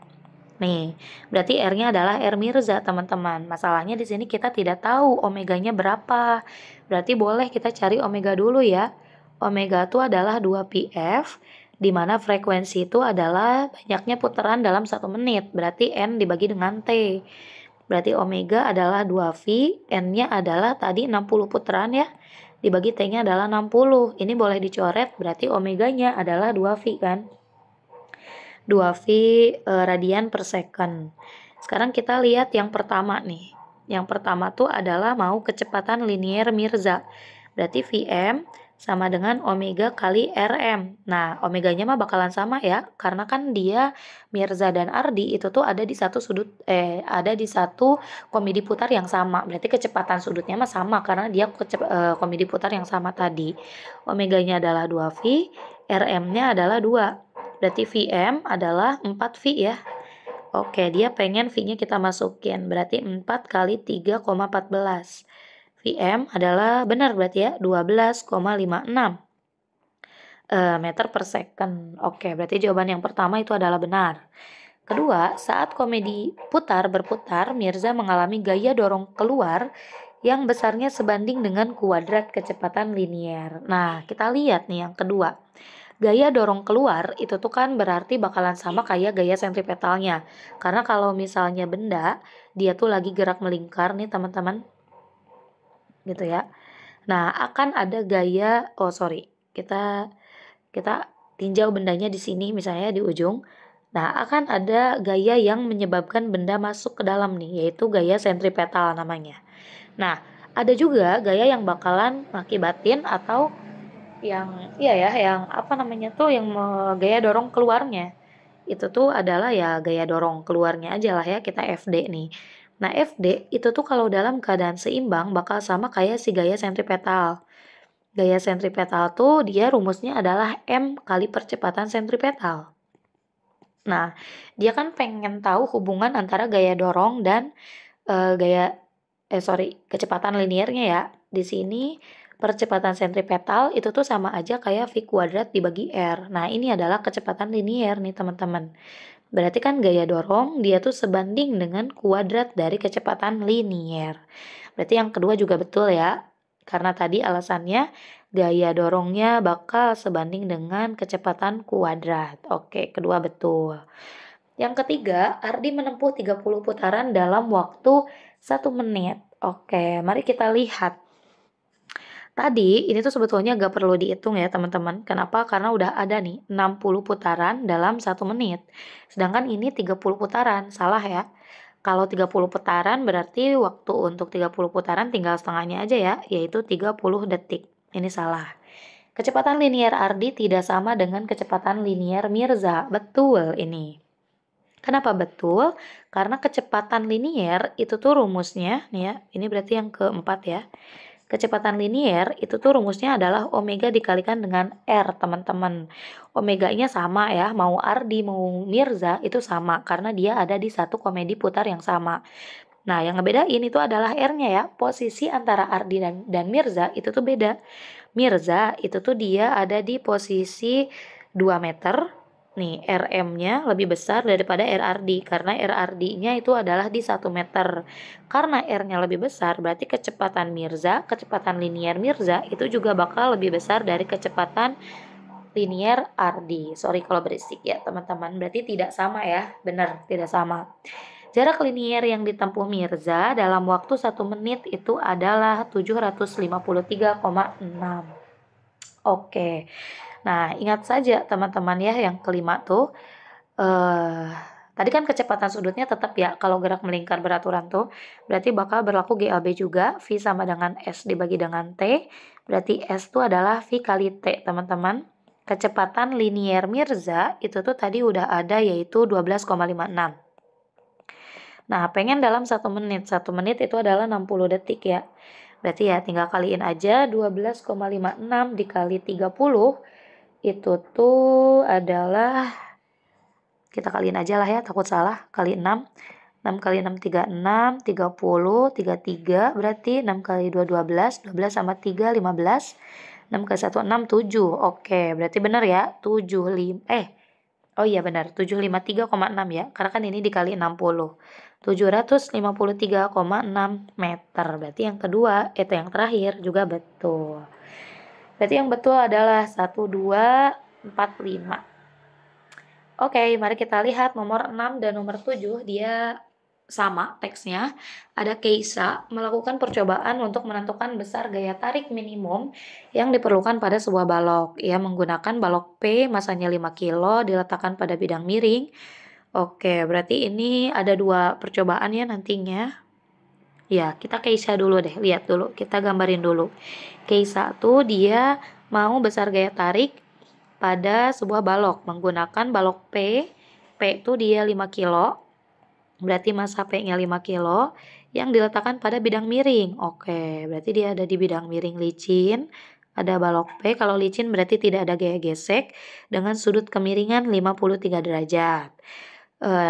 Nih, berarti R-nya adalah R Mirza, teman-teman. Masalahnya di sini kita tidak tahu omeganya berapa. Berarti boleh kita cari omega dulu ya. Omega itu adalah 2πf, di mana frekuensi itu adalah banyaknya putaran dalam 1 menit. Berarti N dibagi dengan T. Berarti omega adalah 2V, N-nya adalah tadi 60 putaran ya. Dibagi T-nya adalah 60. Ini boleh dicoret, berarti omeganya adalah 2V kan. 2V radian per second. Sekarang kita lihat yang pertama nih. Yang pertama tuh adalah mau kecepatan linier Mirza. Berarti Vm sama dengan omega kali Rm. Nah, omeganya mah bakalan sama ya, karena kan dia Mirza dan Ardi itu tuh ada di satu komedi putar yang sama. Berarti kecepatan sudutnya mah sama karena dia komedi putar yang sama tadi. Omeganya adalah 2V, Rm-nya adalah 2. Berarti Vm adalah 4V ya. Oke, dia pengen V-nya kita masukin. Berarti 4 kali 3,14. Vm adalah benar berarti ya, 12,56 meter per second. Oke, berarti jawaban yang pertama itu adalah benar. Kedua, saat komedi berputar, Mirza mengalami gaya dorong keluar yang besarnya sebanding dengan kuadrat kecepatan linier. Nah, kita lihat nih yang kedua. Gaya dorong keluar itu tuh kan berarti bakalan sama kayak gaya sentripetalnya. Karena kalau misalnya benda, dia tuh lagi gerak melingkar nih teman-teman. Gitu ya. Nah, akan ada gaya, kita tinjau bendanya di sini misalnya di ujung. Nah, akan ada gaya yang menyebabkan benda masuk ke dalam nih, yaitu gaya sentripetal namanya. Nah, ada juga gaya yang bakalan mengakibatin atau yang yang gaya dorong keluarnya itu tuh adalah ya gaya dorong keluarnya aja lah ya, kita FD nih. Nah, FD itu tuh kalau dalam keadaan seimbang bakal sama kayak si gaya sentripetal. Gaya sentripetal tuh dia rumusnya adalah M kali percepatan sentripetal. Nah, dia kan pengen tahu hubungan antara gaya dorong dan kecepatan liniernya ya. Di sini percepatan sentripetal itu tuh sama aja kayak V kuadrat dibagi R. Nah, ini adalah kecepatan linier nih teman-teman. Berarti kan gaya dorong dia tuh sebanding dengan kuadrat dari kecepatan linier. Berarti yang kedua juga betul ya. Karena tadi alasannya gaya dorongnya bakal sebanding dengan kecepatan kuadrat. Oke, kedua betul. Yang ketiga, Ardi menempuh 30 putaran dalam waktu 1 menit. Oke, mari kita lihat. Tadi ini tuh sebetulnya gak perlu dihitung ya teman-teman. Kenapa? Karena udah ada nih 60 putaran dalam 1 menit. Sedangkan ini 30 putaran, salah ya. Kalau 30 putaran berarti waktu untuk 30 putaran tinggal setengahnya aja ya, yaitu 30 detik. Ini salah. Kecepatan linier Ardi tidak sama dengan kecepatan linier Mirza. Betul ini. Kenapa betul? Karena kecepatan linier itu tuh rumusnya nih ya. Ini berarti yang keempat ya. Kecepatan linier itu tuh rumusnya adalah omega dikalikan dengan R, teman-teman. Omeganya sama ya, mau Ardi mau Mirza itu sama karena dia ada di satu komedi putar yang sama. Nah, yang ngebedain itu adalah R-nya ya. Posisi antara Ardi dan Mirza itu tuh beda. Mirza itu tuh dia ada di posisi 2 meter. Nih, RM-nya lebih besar daripada RRD karena RRD-nya itu adalah di 1 meter. Karena R-nya lebih besar, berarti kecepatan linier Mirza itu juga bakal lebih besar dari kecepatan linier RD. Sorry kalau berisik ya, teman-teman. Berarti tidak sama ya. Benar, tidak sama. Jarak linier yang ditempuh Mirza dalam waktu 1 menit itu adalah 753,6. Oke. Nah, ingat saja teman-teman ya yang kelima tuh tadi kan kecepatan sudutnya tetap ya kalau gerak melingkar beraturan tuh berarti bakal berlaku GLB juga, V sama dengan S dibagi dengan T, berarti S itu adalah V kali T teman-teman. Kecepatan linier Mirza itu tuh tadi udah ada yaitu 12,56. Nah, pengen dalam 1 menit. 1 menit itu adalah 60 detik ya. Berarti ya tinggal kaliin aja 12,56 dikali 30 itu tuh adalah, kita kaliin aja lah ya, takut salah, kali 6. 6 kali 6 36, 30, 33, berarti 6 kali 2 12, 12 sama 3 15, 6 kali 1 6 7. Oke, berarti benar ya, 75 oh iya benar, 753,6 ya, karena kan ini dikali 60. 753,6 meter. Berarti yang kedua, itu yang terakhir juga betul. Berarti yang betul adalah 1 2 4 5. Oke, mari kita lihat nomor 6 dan nomor 7, dia sama teksnya. Ada Keisa melakukan percobaan untuk menentukan besar gaya tarik minimum yang diperlukan pada sebuah balok. Ia menggunakan balok P, masanya 5 kilo, diletakkan pada bidang miring. Oke, berarti ini ada 2 percobaan ya nantinya. Ya, kita Keisa dulu deh, lihat dulu, kita gambarin dulu. Keisa tuh dia mau besar gaya tarik pada sebuah balok menggunakan balok P. P itu dia 5 kilo. Berarti massa P-nya 5 kilo yang diletakkan pada bidang miring. Oke, berarti dia ada di bidang miring licin. Ada balok P, kalau licin berarti tidak ada gaya gesek dengan sudut kemiringan 53 derajat.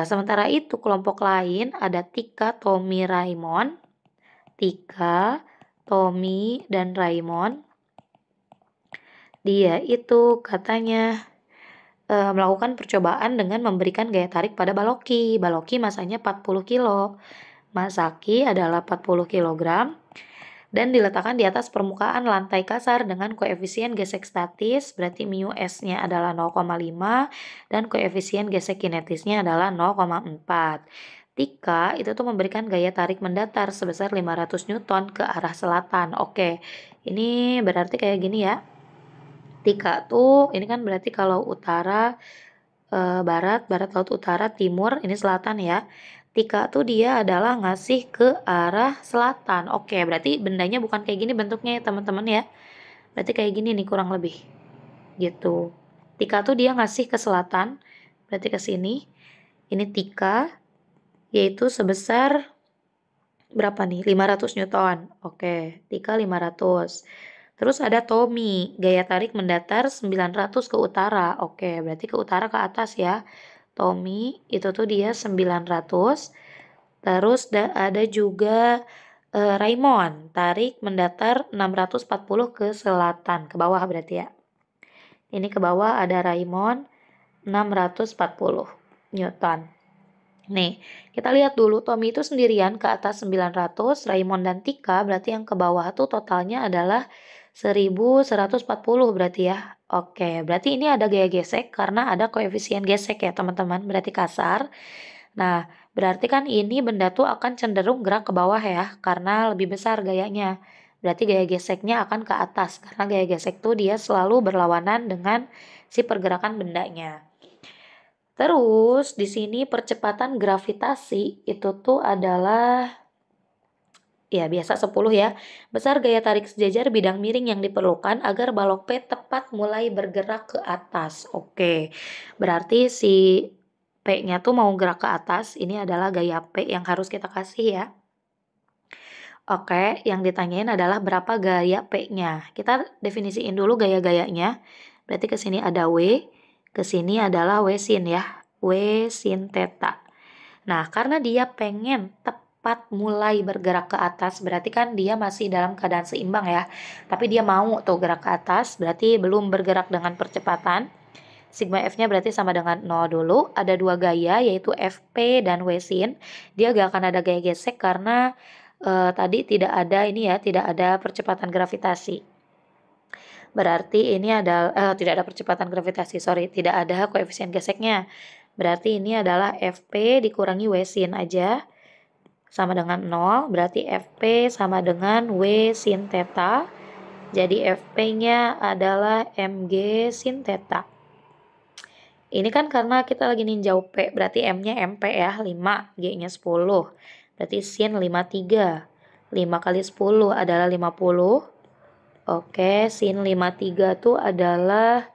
Sementara itu kelompok lain ada Tika, Tommy, Raymond. Tika, Tommy, dan Raymond. Dia itu katanya melakukan percobaan dengan memberikan gaya tarik pada baloki. Baloki masanya 40 kilo. Masaki adalah 40 kg dan diletakkan di atas permukaan lantai kasar dengan koefisien gesek statis, berarti mu S-nya adalah 0,5 dan koefisien gesek kinetisnya adalah 0,4. Tika itu tuh memberikan gaya tarik mendatar sebesar 500 Newton ke arah selatan. Oke, ini berarti kayak gini ya. Tika tuh ini kan berarti kalau utara, barat, barat laut utara, timur, ini selatan ya. Tika tuh dia adalah ngasih ke arah selatan. Oke, berarti bendanya bukan kayak gini bentuknya ya teman-teman ya. Berarti kayak gini nih kurang lebih. Gitu. Tika tuh dia ngasih ke selatan, berarti ke sini. Ini Tika, yaitu sebesar berapa nih? 500 Newton. Oke, Tika 500. Terus ada Tommy, gaya tarik mendatar 900 ke utara. Oke, berarti ke utara ke atas ya. Tommy itu tuh dia 900. Terus ada juga Raymond, tarik mendatar 640 ke selatan, ke bawah berarti ya. Ini ke bawah ada Raymond 640 Newton. Nih, kita lihat dulu Tommy itu sendirian ke atas 900, Raymond dan Tika berarti yang ke bawah tuh totalnya adalah 1140 berarti ya. Oke, berarti ini ada gaya gesek karena ada koefisien gesek ya teman-teman, berarti kasar. Nah, berarti kan ini benda tuh akan cenderung gerak ke bawah ya, karena lebih besar gayanya. Berarti gaya geseknya akan ke atas, karena gaya gesek tuh dia selalu berlawanan dengan si pergerakan bendanya. Terus di sini percepatan gravitasi itu tuh adalah ya biasa 10 ya. Besar gaya tarik sejajar bidang miring yang diperlukan agar balok P tepat mulai bergerak ke atas. Oke. Berarti si P-nya tuh mau gerak ke atas, ini adalah gaya P yang harus kita kasih ya. Oke, yang ditanyain adalah berapa gaya P-nya. Kita definisiin dulu gaya-gayanya. Berarti ke sini ada W, ke sini adalah W sin ya. W sin theta. Nah, karena dia pengen tepat mulai bergerak ke atas, berarti kan dia masih dalam keadaan seimbang ya. Tapi dia mau tuh gerak ke atas, berarti belum bergerak dengan percepatan. Sigma F-nya berarti sama dengan 0 dulu. Ada 2 gaya, yaitu FP dan W sin. Dia gak akan ada gaya gesek karena tadi tidak ada ini ya, tidak ada percepatan gravitasi. Berarti ini adalah tidak ada percepatan gravitasi, sorry, tidak ada koefisien geseknya. Berarti ini adalah FP dikurangi W sin aja sama dengan 0, berarti FP sama dengan W sin theta. Jadi FP-nya adalah MG sin theta. Ini kan karena kita lagi ninjau P, berarti M-nya MP ya, 5, G-nya 10. Berarti sin 53. 5 kali 10 adalah 50. Oke, sin 53 tuh adalah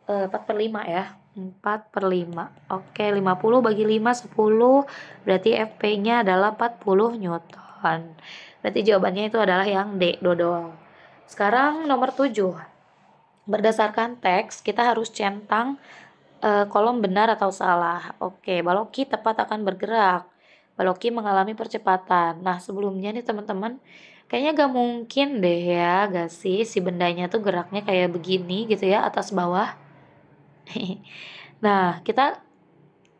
4/5 ya. 4/5. Oke, 50 bagi 5, 10. Berarti FP-nya adalah 40 Newton. Newton. Berarti jawabannya itu adalah yang D, dodol. Sekarang nomor 7. Berdasarkan teks, kita harus centang kolom benar atau salah. Oke, Baloki tepat akan bergerak. Baloki mengalami percepatan. Nah, sebelumnya nih teman-teman, kayaknya gak mungkin deh ya, gak sih si bendanya tuh geraknya kayak begini gitu ya, atas bawah. Nah, kita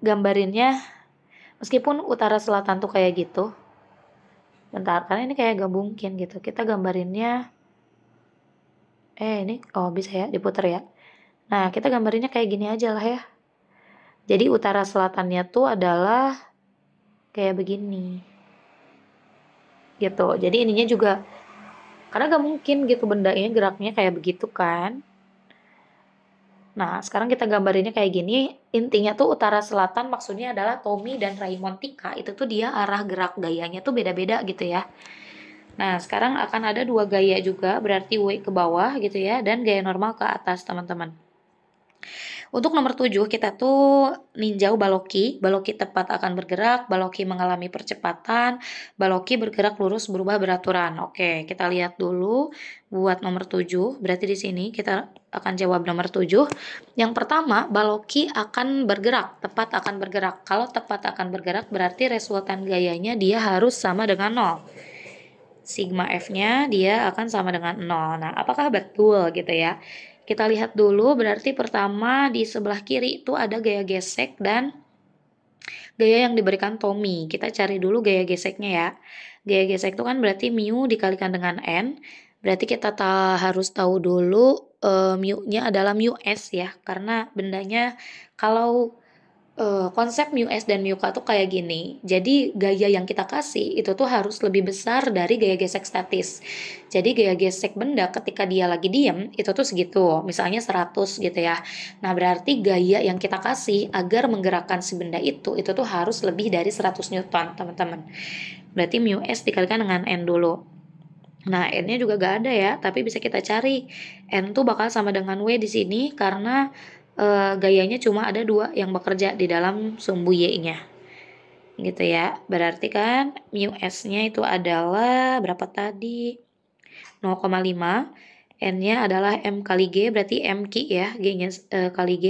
gambarinnya meskipun utara selatan tuh kayak gitu. Bentar, karena ini kayak gak mungkin gitu. Kita gambarinnya ini bisa ya diputer ya. Nah, kita gambarinnya kayak gini aja lah ya. Jadi utara selatannya tuh adalah kayak begini. Gitu. Jadi ininya juga karena gak mungkin gitu bendanya geraknya kayak begitu kan. Nah, sekarang kita gambarinnya kayak gini. Intinya tuh utara selatan maksudnya adalah Tommy dan Raymond Tika. Itu tuh dia arah gerak gayanya tuh beda-beda gitu ya. Nah, sekarang akan ada 2 gaya juga, berarti W ke bawah gitu ya, dan gaya normal ke atas teman-teman. Untuk nomor 7 kita tuh ninjau Baloki. Baloki tepat akan bergerak, Baloki mengalami percepatan, Baloki bergerak lurus berubah beraturan. Oke, kita lihat dulu buat nomor 7. Berarti di sini kita akan jawab nomor 7. Yang pertama, Baloki akan bergerak, tepat akan bergerak. Kalau tepat akan bergerak berarti resultan gayanya dia harus sama dengan 0. Sigma F-nya dia akan sama dengan 0. Nah, apakah betul gitu ya? Kita lihat dulu, berarti pertama di sebelah kiri itu ada gaya gesek dan gaya yang diberikan Tommy. Kita cari dulu gaya geseknya ya. Gaya gesek itu kan berarti mu dikalikan dengan n. Berarti kita harus tahu dulu mu-nya adalah mu s ya. Karena bendanya kalau konsep mu s dan mu k tuh kayak gini. Jadi gaya yang kita kasih itu tuh harus lebih besar dari gaya gesek statis. Jadi gaya gesek benda ketika dia lagi diem itu tuh segitu. Misalnya 100 gitu ya. Nah, berarti gaya yang kita kasih agar menggerakkan si benda itu tuh harus lebih dari 100 Newton, teman-teman. Berarti mu s dikalikan dengan n dulu. Nah, n-nya juga gak ada ya, tapi bisa kita cari. N tuh bakal sama dengan W di sini karena gayanya cuma ada 2 yang bekerja di dalam sumbu Y-nya. Gitu ya. Berarti kan mu S-nya itu adalah berapa tadi? 0,5. N-nya adalah M kali G, berarti M Ki ya, G-nya kali G.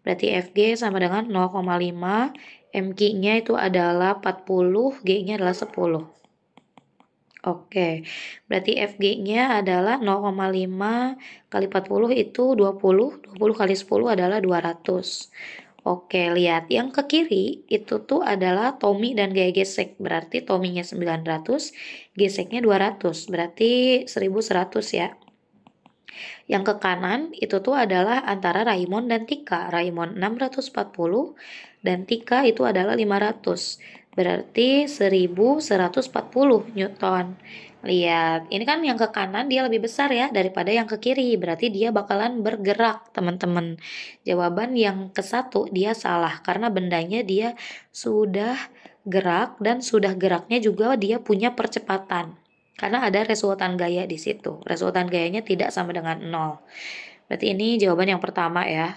Berarti Fg sama dengan 0,5. M Ki-nya itu adalah 40, G-nya adalah 10. Oke, berarti Fg-nya adalah 0,5 kali 40 itu 20, 20 kali 10 adalah 200. Oke, lihat yang ke kiri itu tuh adalah Tommy dan gaya gesek, berarti Tommy-nya 900, geseknya 200, berarti 1100 ya. Yang ke kanan itu tuh adalah antara Raymond dan Tika, Raymond 640 dan Tika itu adalah 500. Berarti 1140 Newton. Lihat, ini kan yang ke kanan dia lebih besar ya daripada yang ke kiri. Berarti dia bakalan bergerak, teman-teman. Jawaban yang ke satu dia salah karena bendanya dia sudah gerak dan sudah geraknya juga dia punya percepatan. Karena ada resultan gaya di situ. Resultan gayanya tidak sama dengan 0. Berarti ini jawaban yang pertama ya.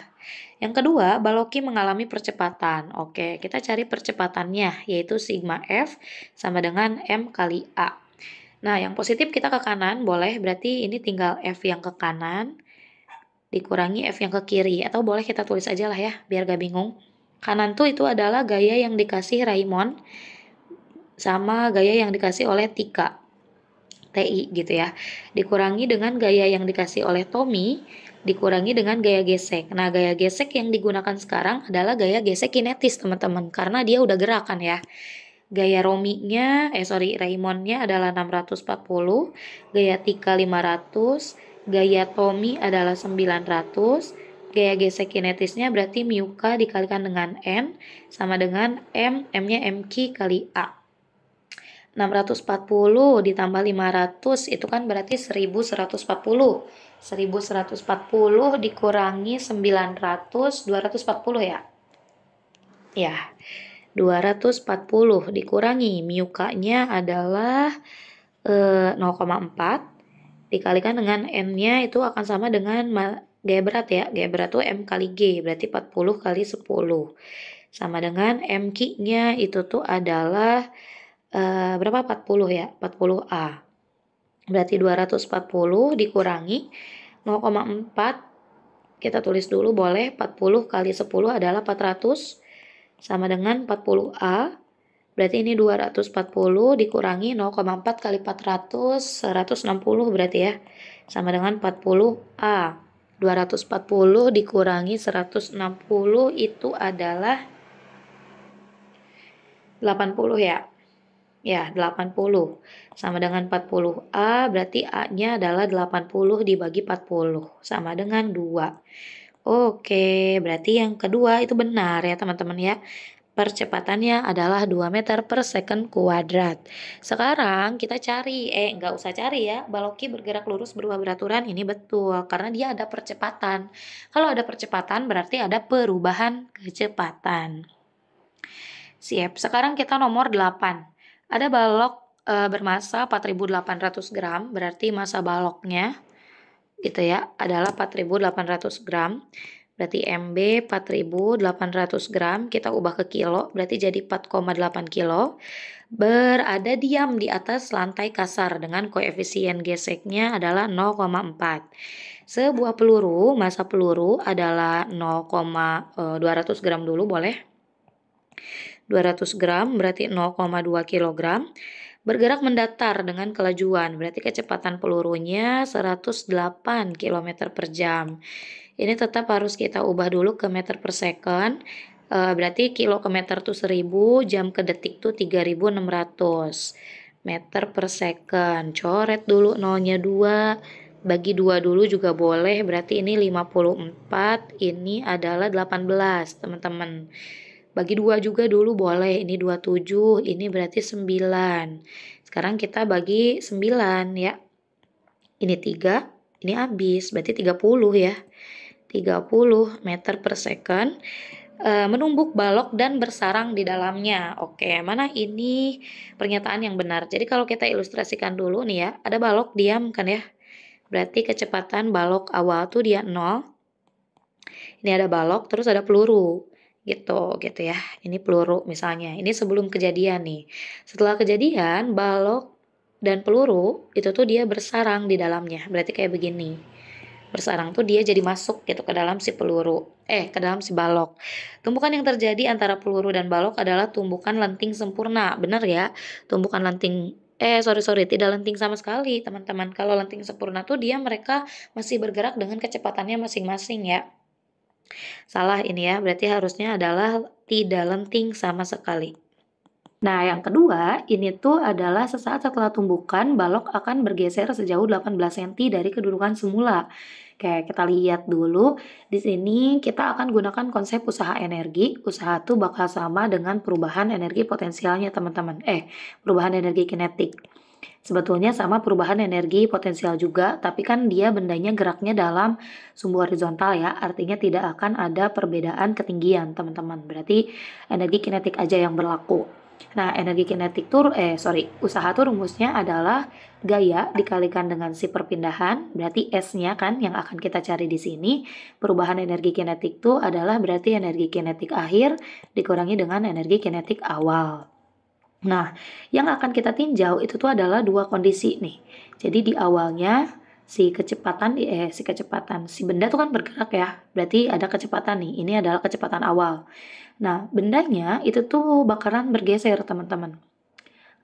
Yang kedua, Baloki mengalami percepatan. Oke, kita cari percepatannya, yaitu sigma F sama dengan M kali A. Nah, yang positif kita ke kanan, boleh. Berarti ini tinggal F yang ke kanan, dikurangi F yang ke kiri. Atau boleh kita tulis aja lah ya, biar gak bingung. Kanan tuh itu adalah gaya yang dikasih Raymond, sama gaya yang dikasih oleh Tika. TI gitu ya. Dikurangi dengan gaya yang dikasih oleh Tommy, dikurangi dengan gaya gesek. Nah, gaya gesek yang digunakan sekarang adalah gaya gesek kinetis, teman-teman, karena dia udah gerakan ya. Gaya Raymondnya adalah 640, gaya Tika 500, gaya Tommy adalah 900, gaya gesek kinetisnya berarti mu k dikalikan dengan n sama dengan m-nya mq kali a. 640 ditambah 500 itu kan berarti 1140. 1140 dikurangi 900, 240 ya. Ya, 240 dikurangi mu k-nya adalah 0,4 dikalikan dengan n-nya itu akan sama dengan gaya berat ya. Gaya berat itu m kali g, berarti 40 kali 10. Sama dengan m ki-nya itu tuh adalah berapa 40 ya? 40A. Berarti 240 dikurangi 0,4, kita tulis dulu boleh, 40 kali 10 adalah 400, sama dengan 40A. Berarti ini 240 dikurangi 0,4 kali 400, 160 berarti ya. Sama dengan 40A. 240 dikurangi 160 itu adalah 80 ya. Ya, 80. Sama dengan 40A, berarti A-nya adalah 80 dibagi 40. Sama dengan 2. Oke, berarti yang kedua itu benar ya teman-teman ya. Percepatannya adalah 2 meter per second kuadrat. Sekarang kita cari, nggak usah cari ya, baloki bergerak lurus berubah beraturan ini betul, karena dia ada percepatan. Kalau ada percepatan berarti ada perubahan kecepatan. Siap, sekarang kita nomor 8. Ada balok bermasa 4.800 gram, berarti massa baloknya gitu ya adalah 4.800 gram. Berarti MB 4.800 gram, kita ubah ke kilo, berarti jadi 4,8 kilo. Berada diam di atas lantai kasar dengan koefisien geseknya adalah 0,4. Sebuah peluru, massa peluru adalah 200 gram dulu boleh. 200 gram berarti 0,2 kg. Bergerak mendatar dengan kelajuan, berarti kecepatan pelurunya 108 km per jam. Ini tetap harus kita ubah dulu ke meter per second. Berarti kilo ke meter tuh 1000, jam ke detik tuh 3600 meter per second. Coret dulu nolnya 2, bagi 2 dulu juga boleh, berarti ini 54, ini adalah 18 teman-teman. Bagi 2 juga dulu boleh, ini 27, ini berarti 9. Sekarang kita bagi 9 ya. Ini 3, ini habis, berarti 30 ya. 30 meter per second. Menumbuk balok dan bersarang di dalamnya. Oke, mana ini pernyataan yang benar. Jadi kalau kita ilustrasikan dulu nih ya, ada balok diam kan ya. Berarti kecepatan balok awal tuh dia 0. Ini ada balok, terus ada peluru. Gitu ya. Ini peluru misalnya. Ini sebelum kejadian nih. Setelah kejadian, balok dan peluru itu tuh dia bersarang di dalamnya. Berarti kayak begini. Bersarang tuh dia jadi masuk gitu ke dalam si peluru. Ke dalam si balok. Tumbukan yang terjadi antara peluru dan balok adalah tumbukan lenting sempurna. Benar ya? Tumbukan lenting tidak lenting sama sekali, teman-teman. Kalau lenting sempurna tuh mereka masih bergerak dengan kecepatannya masing-masing ya. Salah ini ya, berarti harusnya adalah tidak lenting sama sekali. Nah, yang kedua, ini tuh adalah sesaat setelah tumbukan, balok akan bergeser sejauh 18 cm dari kedudukan semula. Oke, kita lihat dulu. Di sini kita akan gunakan konsep usaha energi. Usaha tuh bakal sama dengan perubahan energi potensialnya, teman-teman. Perubahan energi kinetik. Sebetulnya sama perubahan energi potensial juga, tapi kan dia bendanya geraknya dalam sumbu horizontal ya, artinya tidak akan ada perbedaan ketinggian teman-teman. Berarti energi kinetik aja yang berlaku. Nah, energi kinetik tuh, usaha tuh rumusnya adalah gaya dikalikan dengan si perpindahan, berarti S-nya kan yang akan kita cari di sini. Perubahan energi kinetik tuh adalah berarti energi kinetik akhir dikurangi dengan energi kinetik awal. Nah, yang akan kita tinjau itu tuh adalah dua kondisi nih. Jadi di awalnya si benda tuh kan bergerak ya. Berarti ada kecepatan nih. Ini adalah kecepatan awal. Nah, bendanya itu tuh bakalan bergeser, teman-teman.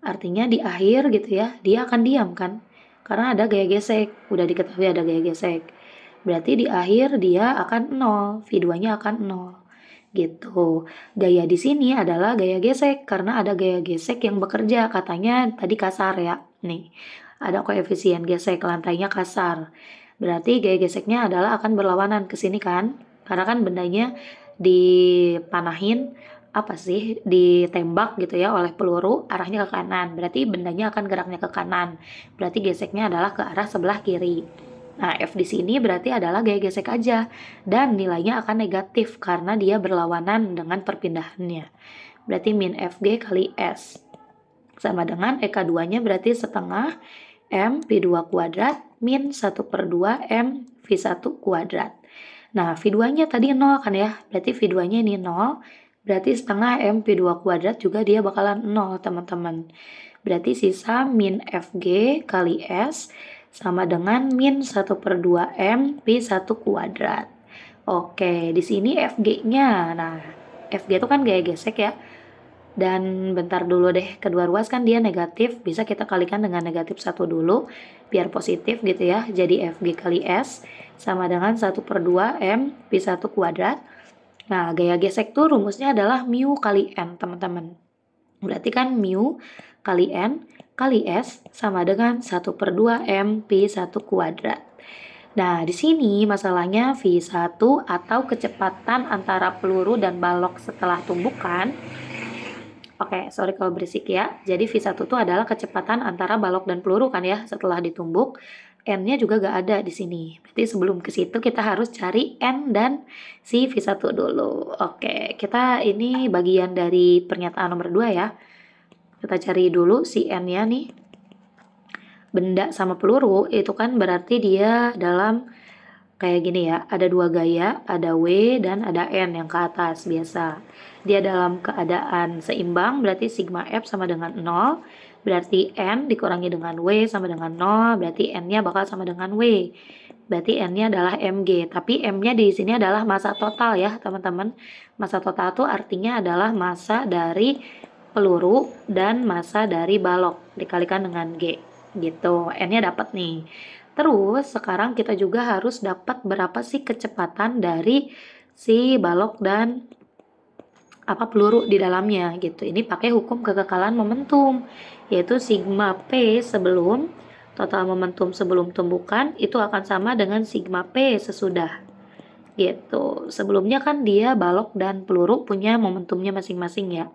Artinya di akhir gitu ya, dia akan diam kan? Karena ada gaya gesek. Udah diketahui ada gaya gesek. Berarti di akhir dia akan 0, V2-nya akan 0. Gitu. Gaya di sini adalah gaya gesek karena ada gaya gesek yang bekerja, katanya tadi kasar ya. Nih, ada koefisien gesek, lantainya kasar. Berarti gaya geseknya adalah akan berlawanan ke sini kan? Karena kan bendanya dipanahin ditembak gitu ya oleh peluru arahnya ke kanan. Berarti bendanya akan geraknya ke kanan. Berarti geseknya adalah ke arah sebelah kiri. Nah, F di sini berarti adalah gaya gesek aja. Dan nilainya akan negatif karena dia berlawanan dengan perpindahannya. Berarti min Fg kali S. Sama dengan EK2-nya berarti setengah M V2 kuadrat min 1/2 M V1 kuadrat. Nah, V2-nya tadi 0 kan ya. Berarti V2-nya ini 0. Berarti setengah M P2 kuadrat juga dia bakalan 0 teman-teman. Berarti sisa min Fg kali S sama dengan min 1/2 M P1 kuadrat. Oke, di sini Fg-nya. Nah, Fg itu kan gaya gesek ya. Dan bentar dulu deh, kedua ruas kan dia negatif, bisa kita kalikan dengan negatif 1 dulu, biar positif gitu ya. Jadi Fg kali S sama dengan 1/2 M P1 kuadrat. Nah, gaya gesek tuh rumusnya adalah mu kali N, teman-teman. Berarti kan mu kali N kali S sama dengan 1/2 M P1 kuadrat. Nah, di sini masalahnya V1 atau kecepatan antara peluru dan balok setelah tumbukan. Oke, sorry kalau berisik ya. Jadi V1 itu adalah kecepatan antara balok dan peluru kan ya setelah ditumbuk. N-nya juga gak ada di sini. Berarti sebelum ke situ kita harus cari N dan si V1 dulu. Oke, kita ini bagian dari pernyataan nomor 2 ya. Kita cari dulu si N-nya nih. Benda sama peluru itu kan berarti dia dalam kayak gini ya, ada dua gaya, ada W dan ada N yang ke atas biasa. Dia dalam keadaan seimbang, berarti sigma F sama dengan 0, berarti N dikurangi dengan W sama dengan 0, berarti N-nya bakal sama dengan W. Berarti N-nya adalah mg, tapi M-nya di sini adalah massa total ya teman-teman. Massa total itu artinya adalah massa dari peluru dan massa dari balok dikalikan dengan G. Gitu, N-nya dapat nih. Terus sekarang kita juga harus dapat berapa sih kecepatan dari si balok dan peluru di dalamnya gitu. Ini pakai hukum kekekalan momentum, yaitu sigma P sebelum total momentum sebelum tumbukan itu akan sama dengan sigma P sesudah. Gitu. Sebelumnya kan dia balok dan peluru punya momentumnya masing-masing ya.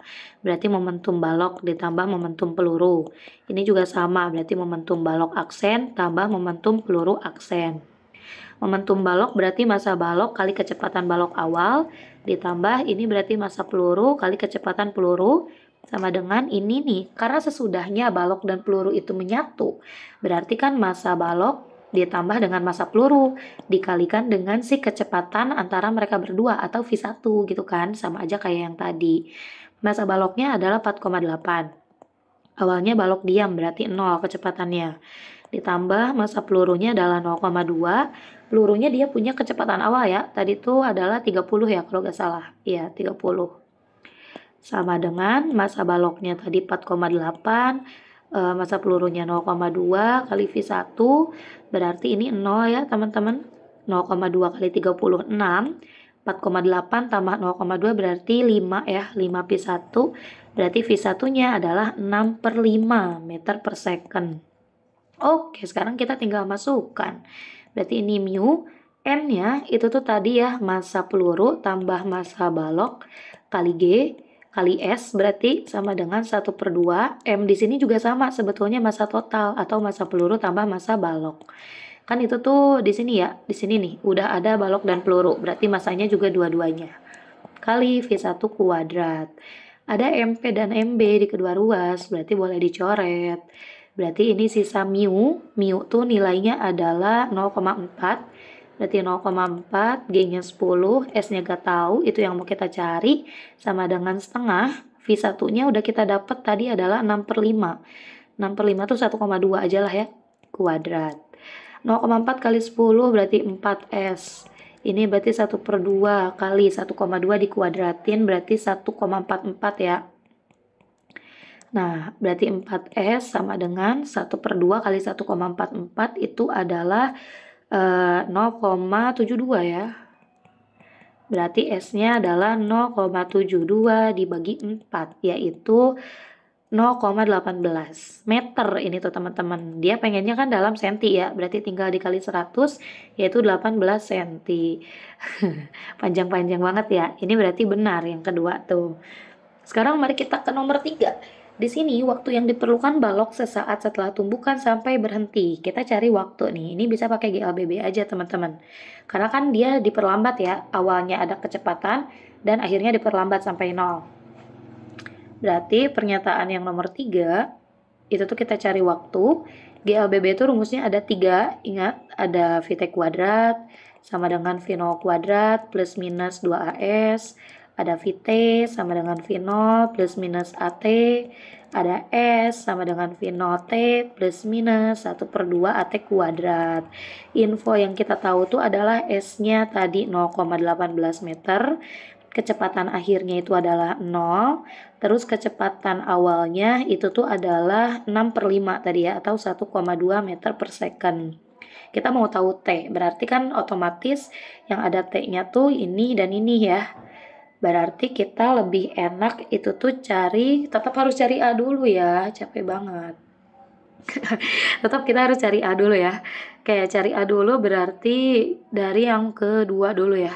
Berarti momentum balok ditambah momentum peluru. Ini juga sama, berarti momentum balok aksen tambah momentum peluru aksen. Momentum balok berarti massa balok kali kecepatan balok awal, ditambah ini berarti massa peluru kali kecepatan peluru, sama dengan ini nih. Karena sesudahnya balok dan peluru itu menyatu, berarti kan massa balok ditambah dengan massa peluru dikalikan dengan si kecepatan antara mereka berdua atau V1 gitu kan, sama aja kayak yang tadi. Massa baloknya adalah 4,8. Awalnya balok diam berarti 0 kecepatannya. Ditambah massa pelurunya adalah 0,2. Pelurunya dia punya kecepatan awal ya. Tadi itu adalah 30 ya kalau nggak salah. Iya, 30. Sama dengan massa baloknya tadi 4,8. Massa pelurunya 0,2 kali V1 berarti ini 0 ya teman-teman. 0,2 kali 36, 4,8 tambah 0,2 berarti 5 ya, 5 V1 berarti V1 nya adalah 6/5 meter per second. Oke, sekarang kita tinggal masukkan, berarti ini mu, N nya itu tuh tadi ya massa peluru tambah massa balok kali G kali S berarti sama dengan 1/2. M di sini juga sama sebetulnya massa total atau massa peluru tambah massa balok. Kan itu tuh di sini ya, di sini nih udah ada balok dan peluru, berarti massanya juga dua-duanya. Kali V1 kuadrat. Ada MP dan MB di kedua ruas, berarti boleh dicoret. Berarti ini sisa mu tuh nilainya adalah 0,4. Berarti 0,4, G-nya 10, S-nya gak tahu, itu yang mau kita cari, sama dengan setengah. V1-nya udah kita dapat tadi adalah 6/5. 6/5 tuh 1,2 aja lah ya, kuadrat. 0,4 kali 10 berarti 4S. Ini berarti 1/2 kali 1,2 dikuadratin berarti 1,44 ya. Nah, berarti 4S sama dengan 1/2 kali 1,44 itu adalah 0,72 ya. Berarti S-nya adalah 0,72 dibagi 4, yaitu 0,18 meter ini tuh teman-teman. Dia pengennya kan dalam senti ya, berarti tinggal dikali 100, yaitu 18 senti. Panjang-panjang banget ya. Ini berarti benar yang kedua tuh. Sekarang mari kita ke nomor 3. Di sini waktu yang diperlukan balok sesaat setelah tumbukan sampai berhenti. Kita cari waktu nih. Ini bisa pakai GLBB aja teman-teman. Karena kan dia diperlambat ya. Awalnya ada kecepatan dan akhirnya diperlambat sampai 0. Berarti pernyataan yang nomor 3 itu tuh kita cari waktu. GLBB itu rumusnya ada 3. Ingat, ada VT kuadrat sama dengan V0 kuadrat plus minus 2AS Ada VT sama dengan V0 plus minus AT. Ada S sama dengan V0T plus minus 1/2 AT kuadrat. Info yang kita tahu tuh adalah S-nya tadi 0,18 meter. Kecepatan akhirnya itu adalah 0. Terus kecepatan awalnya itu tuh adalah 6/5 tadi ya, atau 1,2 meter per second. Kita mau tahu T, berarti kan otomatis yang ada T-nya tuh ini dan ini ya. Berarti kita lebih enak itu tuh tetap harus cari A dulu ya, capek banget. Tetap kita harus cari A dulu ya. Kayak cari A dulu berarti dari yang kedua dulu ya.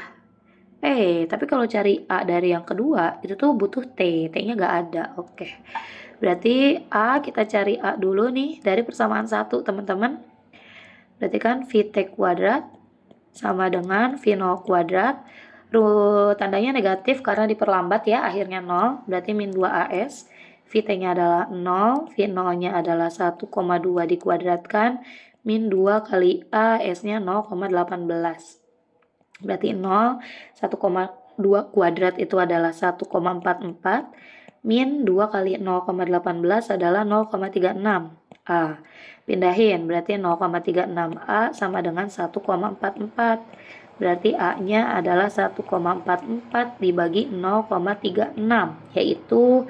Tapi kalau cari A dari yang kedua, itu tuh butuh T, T-nya nggak ada, oke. Berarti A, kita cari A dulu nih, dari persamaan 1, teman-teman. Berarti kan VT kuadrat sama dengan V0 kuadrat. Tandanya negatif karena diperlambat ya, akhirnya 0, berarti min 2AS. VT-nya adalah 0, V0-nya adalah 1,2 dikuadratkan, min 2 kali A, S-nya 0,18. Berarti 0, 1,2 kuadrat itu adalah 1,44, min 2 kali 0,18 adalah 0,36. A. Pindahin, berarti 0,36A sama dengan 1,44. Berarti A-nya adalah 1,44 dibagi 0,36, yaitu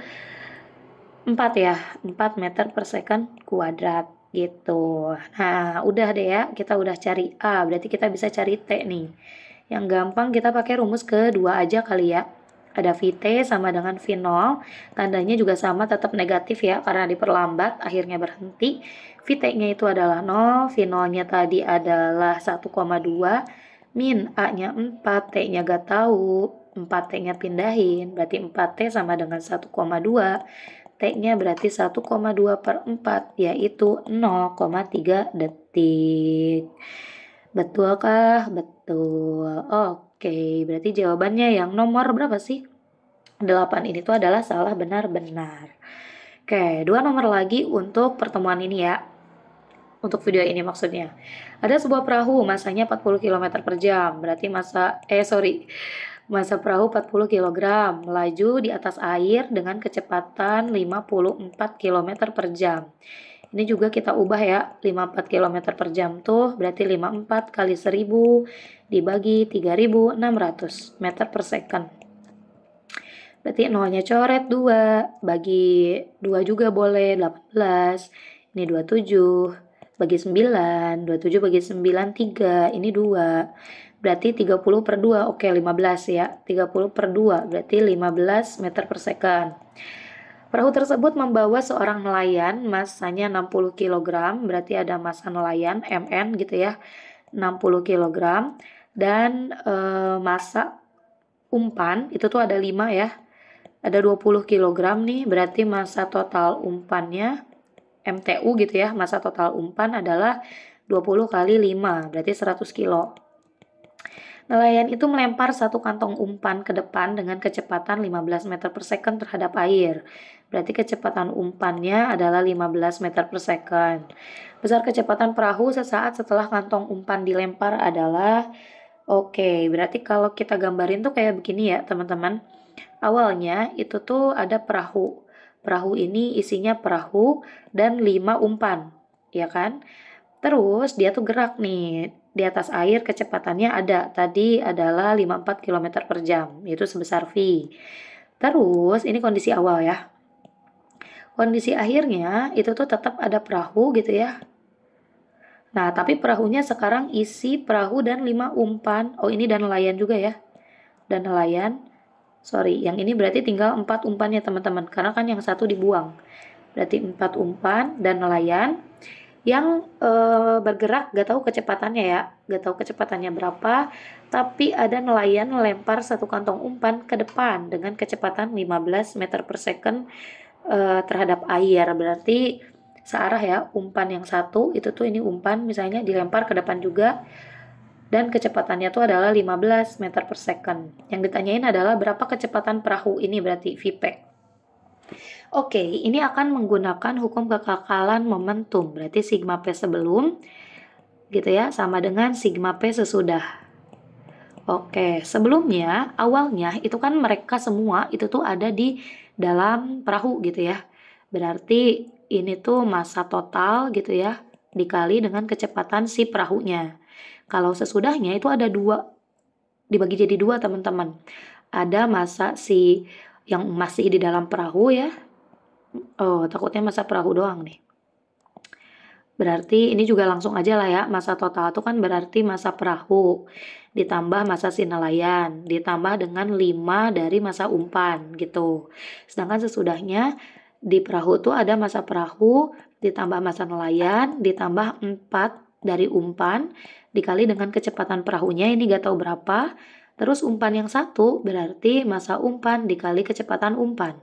4 ya, 4 meter per second kuadrat gitu. Nah, udah deh ya, kita udah cari A, berarti kita bisa cari T nih. Yang gampang kita pakai rumus kedua aja kali ya. Ada VT sama dengan V0, tandanya juga sama, tetap negatif ya, karena diperlambat, akhirnya berhenti. VT-nya itu adalah 0, V0-nya tadi adalah 1,2, min A-nya 4, T-nya gak tahu, 4T-nya pindahin, berarti 4T sama dengan 1,2, T-nya berarti 1,2/4, yaitu 0,3 detik. Betulkah? Betul. Oke, berarti jawabannya yang nomor berapa sih? 8 ini tuh adalah salah benar-benar. Oke, 2 nomor lagi untuk pertemuan ini ya. Untuk video ini maksudnya. Ada sebuah perahu masanya 40 km per jam. Berarti masa perahu 40 kg. Melaju di atas air dengan kecepatan 54 km per jam. Ini juga kita ubah ya, 54 km per jam tuh berarti 54 kali 1000 dibagi 3600 meter per second. Berarti nolnya coret 2, bagi 2 juga boleh, 18. Ini 27, bagi 9, 27 bagi 9, 3, ini 2. Berarti 30/2, oke 15 ya, 30/2 berarti 15 meter per second. Perahu tersebut membawa seorang nelayan, masanya 60 kg, berarti ada massa nelayan, MN gitu ya, 60 kg, dan massa umpan, itu tuh ada 5 ya, ada 20 kg nih, berarti massa total umpannya, MTU gitu ya, massa total umpan adalah 20 kali 5, berarti 100 kilo. Nelayan itu melempar satu kantong umpan ke depan dengan kecepatan 15 meter per second terhadap air. Berarti kecepatan umpannya adalah 15 meter per second. Besar kecepatan perahu sesaat setelah kantong umpan dilempar adalah... Oke, berarti kalau kita gambarin tuh kayak begini ya teman-teman. Awalnya itu tuh ada perahu. Perahu ini isinya perahu dan 5 umpan, ya kan? Terus dia tuh gerak nih di atas air, kecepatannya ada tadi adalah 54 km per jam, yaitu sebesar V. Terus ini kondisi awal ya. Kondisi akhirnya itu tuh tetap ada perahu gitu ya. Nah, tapi perahunya sekarang isi perahu dan 5 umpan. Oh, ini dan nelayan juga ya. Dan nelayan. Sorry, yang ini berarti tinggal 4 umpannya teman-teman. Karena kan yang satu dibuang. Berarti 4 umpan dan nelayan. Yang bergerak gak tahu kecepatannya ya, gak tahu kecepatannya berapa, tapi ada nelayan melempar satu kantong umpan ke depan dengan kecepatan 15 meter per second terhadap air. Berarti searah ya, umpan yang satu itu tuh ini umpan misalnya dilempar ke depan juga dan kecepatannya tuh adalah 15 meter per second. Yang ditanyain adalah berapa kecepatan perahu ini, berarti VP. Oke, ini akan menggunakan hukum kekakalan momentum. Berarti sigma P sebelum, gitu ya, sama dengan sigma P sesudah. Oke, sebelumnya awalnya itu kan mereka semua itu tuh ada di dalam perahu gitu ya. Berarti ini tuh massa total gitu ya, dikali dengan kecepatan si perahunya. Kalau sesudahnya itu ada dua, dibagi jadi dua teman-teman. Ada massa si yang masih di dalam perahu ya. Oh, takutnya massa perahu doang nih. Berarti ini juga langsung aja lah ya, massa total itu kan berarti massa perahu, ditambah massa si nelayan, ditambah dengan 5 dari massa umpan gitu. Sedangkan sesudahnya di perahu tuh ada massa perahu, ditambah massa nelayan, ditambah 4 dari umpan, dikali dengan kecepatan perahunya ini gak tahu berapa, terus umpan yang satu berarti massa umpan dikali kecepatan umpan.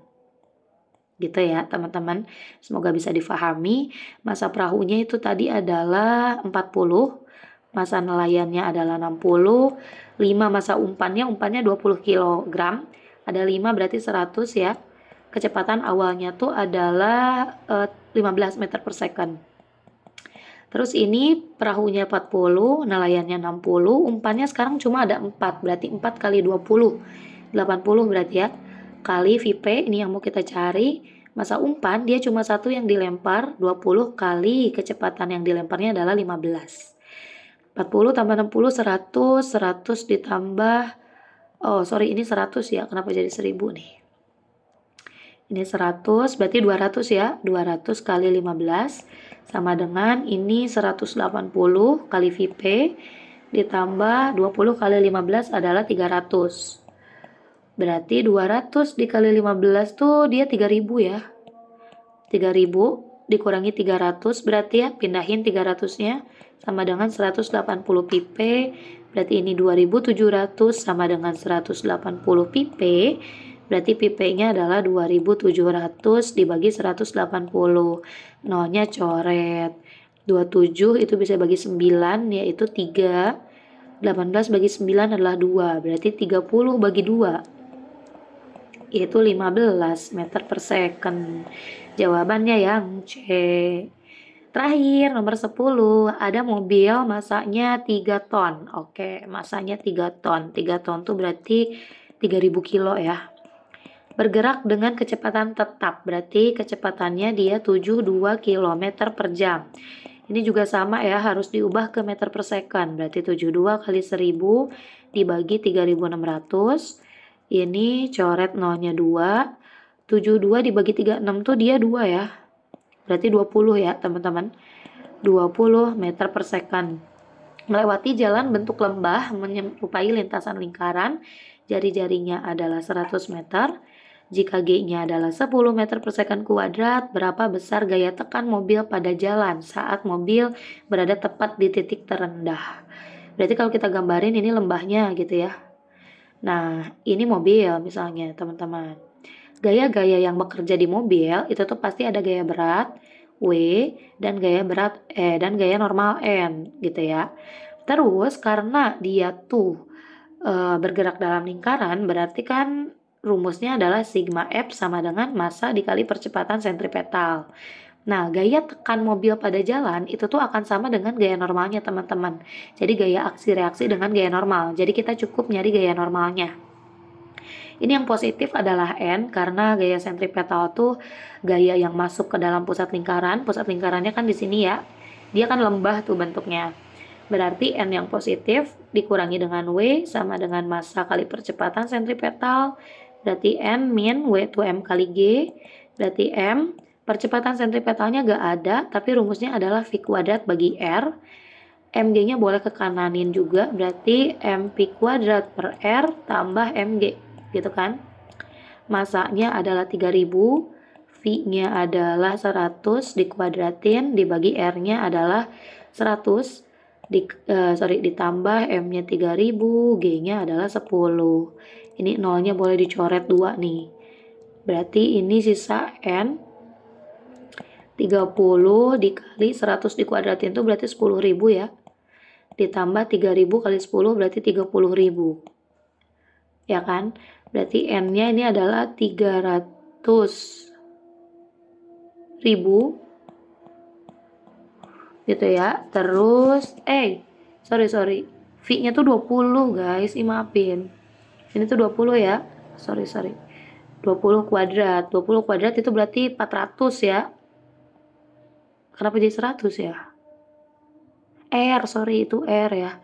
Gitu ya teman-teman, semoga bisa difahami. Massa perahunya itu tadi adalah 40, massa nelayannya adalah 60, 5 massa umpannya 20 kg, ada 5 berarti 100 ya. Kecepatan awalnya tuh adalah 15 meter per second. Terus ini perahunya 40, nelayannya 60, umpannya sekarang cuma ada 4, berarti 4 kali 20, 80 berarti ya. Kali VP, ini yang mau kita cari. Masa umpan, dia cuma satu yang dilempar, 20 kali kecepatan yang dilemparnya adalah 15. 40 tambah 60, 100, 100 ditambah, oh sorry ini 100 ya, kenapa jadi 1000 nih. Ini 100, berarti 200 ya, 200 kali 15 sama dengan ini 180 kali VP ditambah 20 kali 15 adalah 300. Berarti 200 dikali 15 tuh dia 3000 ya. 3000 dikurangi 300 berarti ya pindahin 300-nya sama dengan 180 pipe. Berarti ini 2700 sama dengan 180 pipe. Berarti pipe-nya adalah 2700 dibagi 180. Nolnya coret. 27 itu bisa bagi 9 yaitu 3. 18 bagi 9 adalah 2. Berarti 30 bagi 2 yaitu 15 meter per second. Jawabannya yang C. Terakhir nomor 10, ada mobil masanya 3 ton. Oke, masanya 3 ton. 3 ton tuh berarti 3000 kilo ya. Bergerak dengan kecepatan tetap, berarti kecepatannya dia 72 km per jam. Ini juga sama ya, harus diubah ke meter per second, berarti 72 kali 1000 dibagi 3600. Ini coret nolnya 2, 72 dibagi 36 tuh dia 2 ya. Berarti 20 ya teman-teman. 20 meter per second. Melewati jalan bentuk lembah menyerupai lintasan lingkaran. Jari-jarinya adalah 100 meter. Jika G-nya adalah 10 meter per second kuadrat, berapa besar gaya tekan mobil pada jalan saat mobil berada tepat di titik terendah? Berarti kalau kita gambarin ini lembahnya gitu ya. Nah, ini mobil misalnya teman-teman. Gaya-gaya yang bekerja di mobil itu tuh pasti ada gaya berat W dan gaya berat E dan gaya normal N gitu ya. Terus karena dia tuh bergerak dalam lingkaran berarti kan rumusnya adalah sigma F sama dengan massa dikali percepatan sentripetal. Nah, gaya tekan mobil pada jalan itu tuh akan sama dengan gaya normalnya teman-teman. Jadi gaya aksi reaksi dengan gaya normal. Jadi kita cukup nyari gaya normalnya. Ini yang positif adalah N karena gaya sentripetal tuh gaya yang masuk ke dalam pusat lingkaran. Pusat lingkarannya kan di sini ya. Dia kan lembah tuh bentuknya. Berarti N yang positif dikurangi dengan W sama dengan massa kali percepatan sentripetal. Berarti N min W itu M kali G. Berarti M, percepatan sentripetalnya gak ada, tapi rumusnya adalah V kuadrat bagi R. MG-nya boleh ke kananin juga, berarti MP kuadrat per R tambah MG, gitu kan. Massanya adalah 3000, V-nya adalah 100, dikuadratin, dibagi R-nya adalah 100. Ditambah M-nya 3000, G-nya adalah 10. Ini nolnya boleh dicoret 2 nih. Berarti ini sisa N 30 dikali 100 dikuadratin itu berarti 10.000 ya. Ditambah 3000 kali 10 berarti 30.000. Ya kan? Berarti N-nya ini adalah 300.000 gitu ya. Terus sorry V-nya tuh 20 guys, maafin. Ini tuh 20 ya. Sorry. 20 kuadrat. 20 kuadrat itu berarti 400 ya. Kenapa jadi 100 ya? Sorry, itu R ya.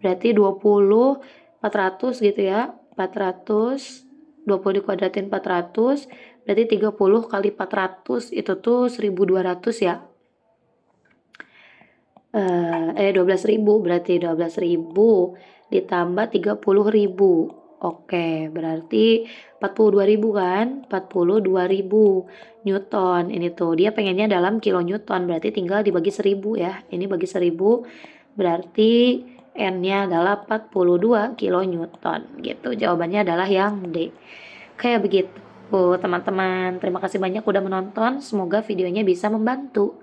Berarti 20, 400 gitu ya. 400, 20 dikuadratin 400, berarti 30 kali 400 itu tuh 1200 ya. 12.000, berarti 12.000 ditambah 30.000. Oke, berarti 42.000 kan? 42.000 Newton. Ini tuh dia pengennya dalam kilonewton, berarti tinggal dibagi 1000 ya. Ini bagi 1000 berarti N-nya adalah 42 kilonewton gitu. Jawabannya adalah yang D. Kayak begitu teman-teman. Terima kasih banyak udah menonton. Semoga videonya bisa membantu.